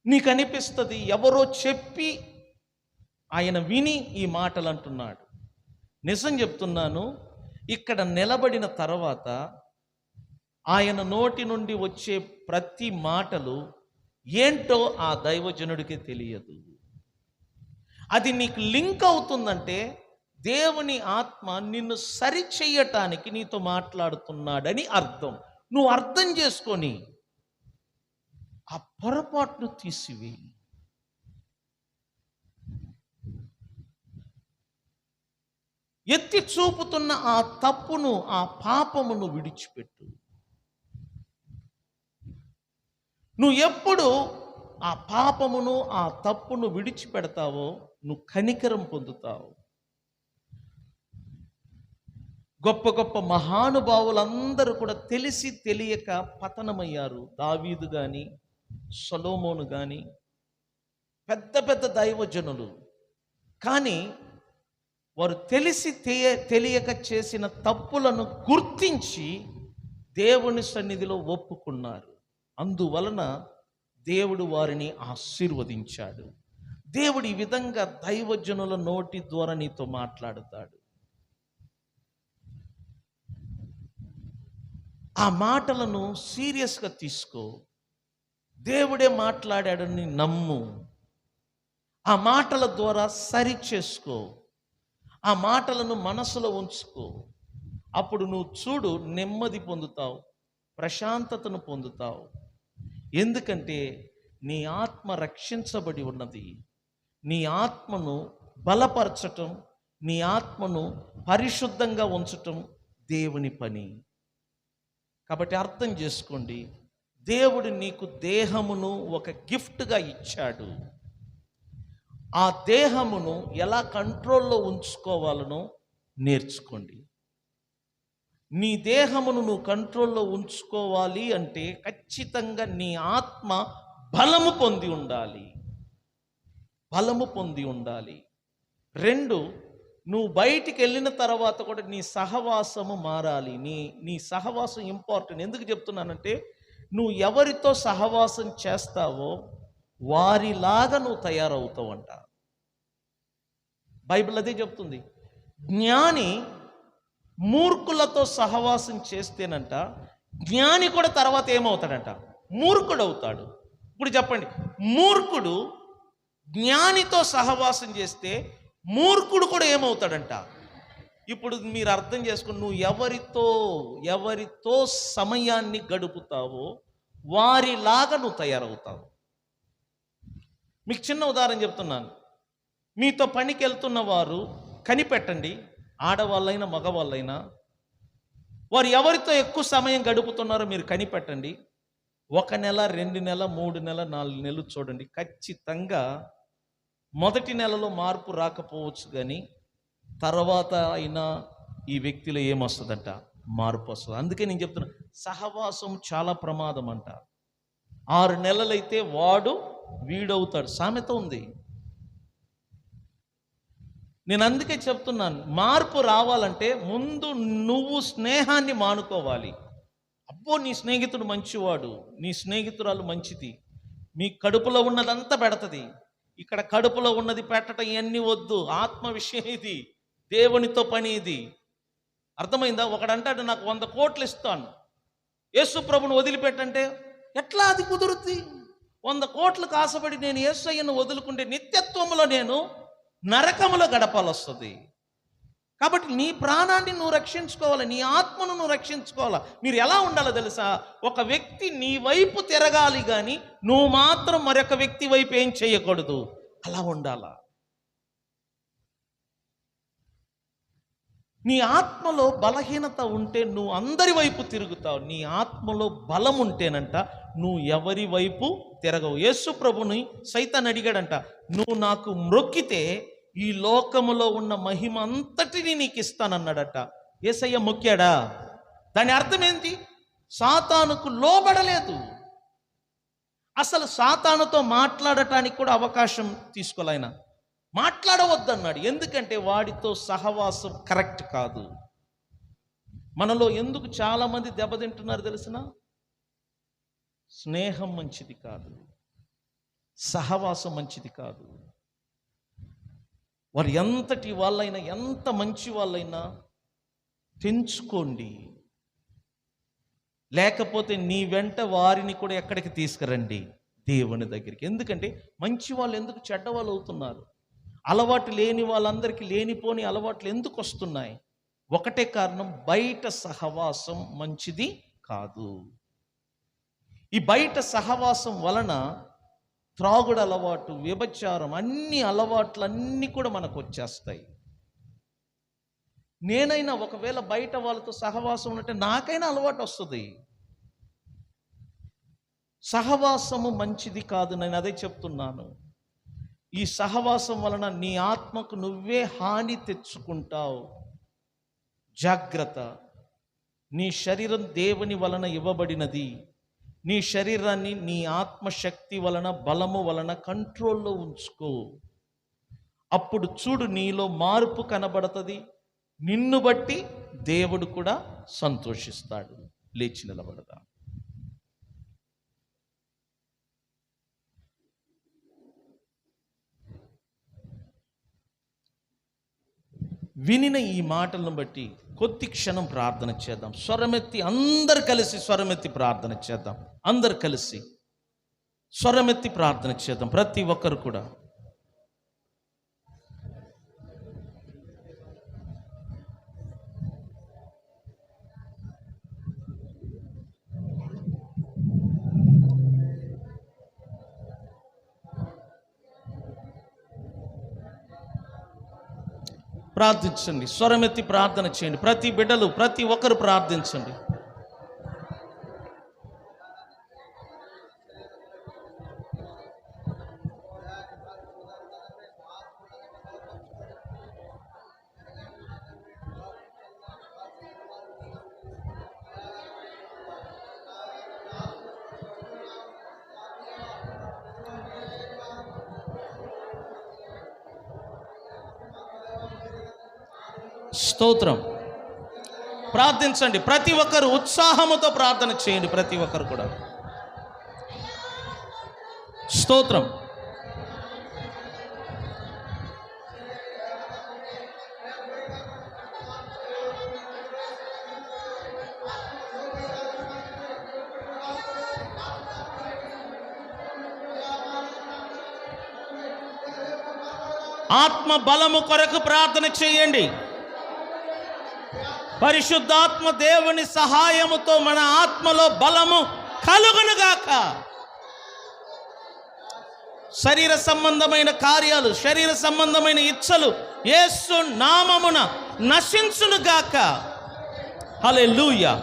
నీకు అనిపిస్తుంది ఎవరో చెప్పి ఆయన విని ఈ మాటలు అంటున్నాడు. నిజం చెప్తున్నాను, ఇక్కడ నిలబడిన తర్వాత ఆయన నోటి నుండి వచ్చే ప్రతి మాటలు ఏంటో ఆ దైవజనుడికి తెలియదు. అది నీకు లింక్ అవుతుందంటే దేవుని ఆత్మ నిన్ను సరిచెయ్యటానికి నీతో మాట్లాడుతున్నాడని అర్థం. నువ్వు అర్థం చేసుకొని ఆ పొరపాటును తీసివేయి. ఎత్తి చూపుతున్న ఆ తప్పును, ఆ పాపమును విడిచిపెట్టు. నువ్వు ఎప్పుడు ఆ పాపమును, ఆ తప్పును విడిచిపెడతావో నువ్వు కనికరం పొందుతావు. గొప్ప గొప్ప మహానుభావులందరూ కూడా తెలిసి తెలియక పతనమయ్యారు. దావీదు కానీ, సొలొమోను కానీ, పెద్ద పెద్ద దైవజనులు. కానీ వారు తెలిసి తెలియక చేసిన తప్పులను గుర్తించి దేవుని సన్నిధిలో ఒప్పుకున్నారు. అందువలన దేవుడు వారిని ఆశీర్వదించాడు. దేవుడు ఈ విధంగా దైవజనుల నోటి ద్వారా నీతో మాట్లాడుతాడు. ఆ మాటలను సీరియస్గా తీసుకో. దేవుడే మాట్లాడాడని నమ్ము. ఆ మాటల ద్వారా సరి చేసుకో. ఆ మాటలను మనసులో ఉంచుకో. అప్పుడు నువ్వు చూడు, నెమ్మది పొందుతావు, ప్రశాంతతను పొందుతావు. ఎందుకంటే నీ ఆత్మ రక్షించబడి ఉన్నది. నీ ఆత్మను బలపరచటం, నీ ఆత్మను పరిశుద్ధంగా ఉంచటం దేవుని పని. కాబట్టి అర్థం చేసుకోండి, దేవుడు నీకు దేహమును ఒక గిఫ్ట్గా ఇచ్చాడు. ఆ దేహమును ఎలా కంట్రోల్లో ఉంచుకోవాలనో నేర్చుకోండి. నీ దేహమును నువ్వు కంట్రోల్లో ఉంచుకోవాలి అంటే ఖచ్చితంగా నీ ఆత్మ బలము పొంది ఉండాలి. బలము పొంది ఉండాలి. 2, నువ్వు బయటికి వెళ్ళిన తర్వాత కూడా నీ సహవాసము మారాలి. నీ సహవాసం ఇంపార్టెంట్. ఎందుకు చెప్తున్నానంటే నువ్వు ఎవరితో సహవాసం చేస్తావో వారిలాగా నువ్వు తయారవుతావంట. బైబిల్ అదే చెప్తుంది. జ్ఞాని మూర్ఖులతో సహవాసం చేస్తేనంట జ్ఞాని కూడా తర్వాత ఏమవుతాడంట? మూర్ఖుడు అవుతాడు. ఇప్పుడు చెప్పండి, మూర్ఖుడు జ్ఞానితో సహవాసం చేస్తే మూర్ఖుడు కూడా ఏమవుతాడంట? ఇప్పుడు మీరు అర్థం చేసుకుని, నువ్వు ఎవరితో సమయాన్ని గడుపుతావో వారిలాగా నువ్వు తయారవుతావు. మీకు చిన్న ఉదాహరణ చెప్తున్నాను. మీతో పనికి వెళ్తున్న వారు కనిపెట్టండి, ఆడవాళ్ళైనా మగవాళ్ళైనా, వారు ఎవరితో ఎక్కువ సమయం గడుపుతున్నారో మీరు కనిపెట్టండి. 1 నెల, 2 నెల, 3 నెల, 4 నెలలు చూడండి. ఖచ్చితంగా మొదటి నెలలో మార్పు రాకపోవచ్చు, కానీ తర్వాత అయినా ఈ వ్యక్తిలో ఏమొస్తుందంట? మార్పు వస్తుంది. అందుకే నేను చెప్తున్నా, సహవాసం చాలా ప్రమాదం అంట. 6 నెలలైతే వీడవుతాడు. సామెత ఉంది. నేను అందుకే చెప్తున్నాను, మార్పు రావాలంటే ముందు నువ్వు స్నేహాన్ని మానుకోవాలి. అబ్బో, నీ స్నేహితుడు మంచివాడు, నీ స్నేహితురాలు మంచిది, మీ కడుపులో ఉన్నదంతా పెడతది. ఇక్కడ కడుపులో ఉన్నది పెట్టడం ఇవన్నీ వద్దు. ఆత్మ విషయం ఇది, దేవునితో పని ఇది. అర్థమైందా? ఒకడంటాడు నాకు 100 కోట్లు ఇస్తాను, యేసు ప్రభుని వదిలిపెట్టంటే ఎట్లా అది కుదురుద్ది? 100 కోట్లకు ఆశపడి నేను యేసయ్యను వదులుకుంటే నిత్యత్వంలో నేను నరకములో గడపాలి వస్తుంది. కాబట్టి నీ ప్రాణాన్ని నువ్వు రక్షించుకోవాలి, నీ ఆత్మను నువ్వు రక్షించుకోవాలి. మీరు ఎలా ఉండాలో తెలుసా? ఒక వ్యక్తి నీ వైపు తిరగాలి, కానీ నువ్వు మాత్రం మరొక వ్యక్తి వైపు ఏం చేయకూడదు. అలా ఉండాలా. నీ ఆత్మలో బలహీనత ఉంటే నువ్వు అందరి వైపు తిరుగుతావు. నీ ఆత్మలో బలం ఉంటేనంట నువ్వు ఎవరి వైపు తిరగవు. యేసు ప్రభుని సైతాన్ అడిగాడంట, నువ్వు నాకు మ్రొక్కితే ఈ లోకములో ఉన్న మహిమ అంతటిని నీకు ఇస్తానన్నాడట. యేసయ్య మొక్కాడా? దాని అర్థం ఏంటి? సాతానుకు లోబడలేదు. అసలు సాతానుతో మాట్లాడటానికి కూడా అవకాశం తీసుకోలే. ఆయన మాట్లాడవద్దన్నాడు. ఎందుకంటే వాడితో సహవాసం కరెక్ట్ కాదు. మనలో ఎందుకు చాలామంది దెబ్బతింటున్నారు తెలిసిన? స్నేహం మంచిది కాదు, సహవాసం మంచిది కాదు. వారు ఎంతటి వాళ్ళైనా, ఎంత మంచి వాళ్ళైనా తెంచుకోండి. లేకపోతే నీ వెంట వారిని కూడా ఎక్కడికి తీసుకురండి? దేవుని దగ్గరికి. ఎందుకంటే మంచి వాళ్ళు ఎందుకు చెడ్డవాళ్ళు అవుతున్నారు? అలవాటు లేని వాళ్ళందరికీ లేనిపోని అలవాట్లు ఎందుకు వస్తున్నాయి? ఒకటే కారణం, బయట సహవాసం మంచిది కాదు. ఈ బయట సహవాసం వలన త్రాగుడు అలవాటు, వ్యభిచారం, అన్ని అలవాట్లన్నీ కూడా మనకు వచ్చేస్తాయి. నేనైనా ఒకవేళ బయట వాళ్ళతో సహవాసం ఉన్నట్టే నాకైనా అలవాటు వస్తుంది. సహవాసము మంచిది కాదు, నేను అదే చెప్తున్నాను. ఈ సహవాసం వలన నీ ఆత్మకు నువ్వే హాని తెచ్చుకుంటావు. జాగ్రత్త. నీ శరీరం దేవుని వలన ఇవ్వబడినది. నీ శరీరాన్ని నీ ఆత్మశక్తి వలన, బలము వలన కంట్రోల్లో ఉంచుకో. అప్పుడు చూడు, నీలో మార్పు కనబడుతుంది. నిన్ను బట్టి దేవుడు కూడా సంతోషిస్తాడు. లేచి నిలబడదా. వినిన ఈ మాటలను బట్టి కొద్ది క్షణం ప్రార్థన చేద్దాం. స్వరమెత్తి అందరు కలిసి స్వరమెత్తి ప్రార్థన చేద్దాం. అందరు కలిసి స్వరమెత్తి ప్రార్థన చేద్దాం. ప్రతి ఒక్కరు కూడా ప్రార్థించండి. స్వరమెత్తి ప్రార్థన చేయండి. ప్రతి బిడ్డలు, ప్రతి ఒక్కరు ప్రార్థించండి. స్తోత్రం. ప్రార్థించండి. ప్రతి ఒక్కరు ఉత్సాహముతో ప్రార్థన చేయండి. ప్రతి ఒక్కరు కూడా స్తోత్రం. ఆత్మ బలము కొరకు ప్రార్థన చేయండి. పరిశుద్ధాత్మ దేవుని సహాయముతో మన ఆత్మలో బలము కలుగునుగాక. శరీర సంబంధమైన కార్యాలు, శరీర సంబంధమైన ఇచ్చలు యేసు నామమున నశించునుగాక. హల్లెలూయా.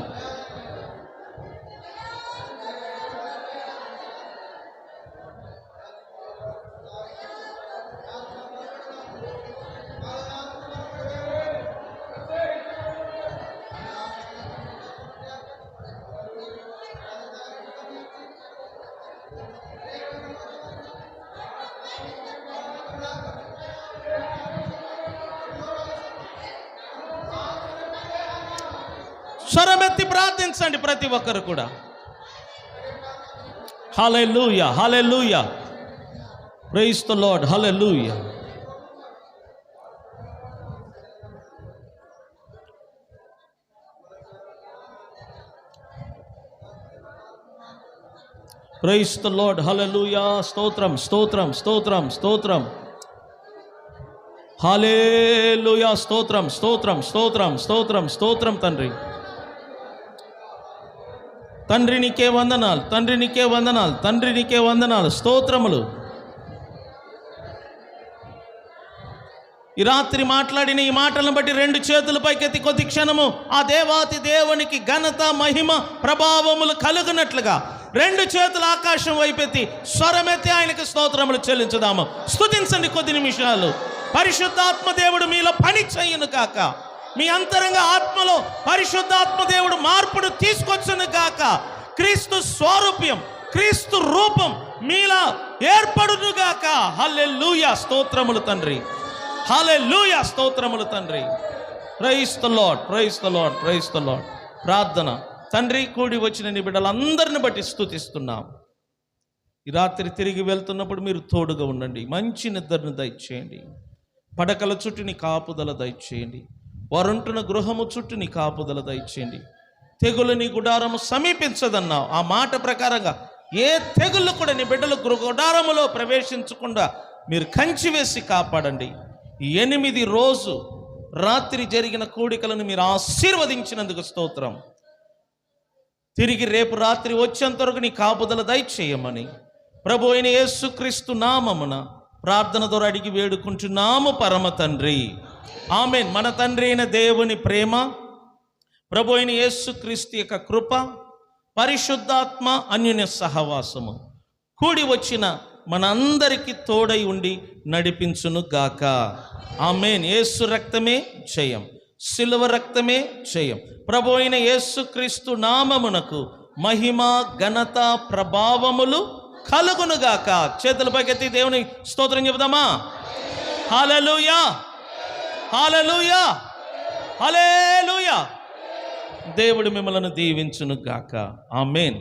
స్వరమెత్తి ప్రార్థించండి. ప్రతి ఒక్కరు కూడా hallelujah, hallelujah. Praise the lord. Hallelujah. Praise the lord. Hallelujah. స్తోత్రం, స్తోత్రం, స్తోత్రం, స్తోత్రం. హల్లెలూయా. స్తోత్రం, స్తోత్రం, స్తోత్రం, స్తోత్రం, స్తోత్రం. తండ్రి, తండ్రి నీకే వందనాలు, తండ్రి నీకే వందనాలు, తండ్రి నీకే వందనాలు, స్తోత్రములు. ఈ రాత్రి మాట్లాడిన ఈ మాటలను బట్టి 2 చేతులు పైకెత్తి కొద్ది క్షణము ఆ దేవాతి దేవునికి ఘనత, మహిమ, ప్రభావములు కలుగునట్లుగా 2 చేతులు ఆకాశం వైపెత్తి స్వరమెత్తి ఆయనకు స్తోత్రములు చెల్లించుదాము. స్తుతించండి కొద్ది నిమిషాలు. పరిశుద్ధాత్మ దేవుడు మీలో పని చెయ్యును కాక, మీ అంతరంగ ఆత్మలో పరిశుద్ధాత్మ దేవుడు మార్పును తీసుకొచ్చును గాక, క్రీస్తు స్వరూప్యం, క్రీస్తు రూపం మీలా ఏర్పడును గాక. హల్లెలూయా. స్తోత్రములు తండ్రి. హల్లెలూయా. స్తోత్రములు తండ్రి. Praise the lord, praise the lord, praise the lord. ప్రార్థన. తండ్రి, కూడి వచ్చిన నీ బిడ్డలందరిని బట్టి స్తుతిస్తున్నాం. ఈ రాత్రి తిరిగి వెళ్తున్నప్పుడు మీరు తోడుగా ఉండండి. మంచి నిద్రను దయచేయండి. పడకల చుట్టూ నీ కాపుదల దయచేయండి. వారుంటున్న గృహము చుట్టూ నీ కాపుదల దయచేయండి. తెగులు నీ గుడారము సమీపించదన్నావు. ఆ మాట ప్రకారంగా ఏ తెగుళ్ళు కూడా నీ బిడ్డలు గుడారములో ప్రవేశించకుండా మీరు కంచి వేసి కాపాడండి. 8 రోజు రాత్రి జరిగిన కూడికలను మీరు ఆశీర్వదించినందుకు స్తోత్రం. తిరిగి రేపు రాత్రి వచ్చేంత వరకు నీ కాపుదల దయచేయమని ప్రభు అయిన యేసుక్రీస్తు నామమున ప్రార్థన ద్వారా అడిగి వేడుకుంటున్నాము పరమ తండ్రి. ఆమేన్. మన తండ్రి అయిన దేవుని ప్రేమ, ప్రభు అయిన యేసుక్రీస్తు యొక్క కృప, పరిశుద్ధాత్మ అన్యోన్య సహవాసము కూడి వచ్చిన మనందరికీ తోడై ఉండి నడిపించును గాక. ఆమేన్. యేసు రక్తమే జయం, సిలువ రక్తమే జయం. ప్రభు అయిన యేసుక్రీస్తు నామమునకు మహిమ, ఘనత, ప్రభావములు కలుగునుగాక. చేతుల పైకెత్తి దేవుని స్తోత్రం చెబుదామా? హల్లెలూయా, హల్లెలూయా, హల్లెలూయా. దేవుడు మిమ్మల్ని దీవించును గాక. ఆమేన్.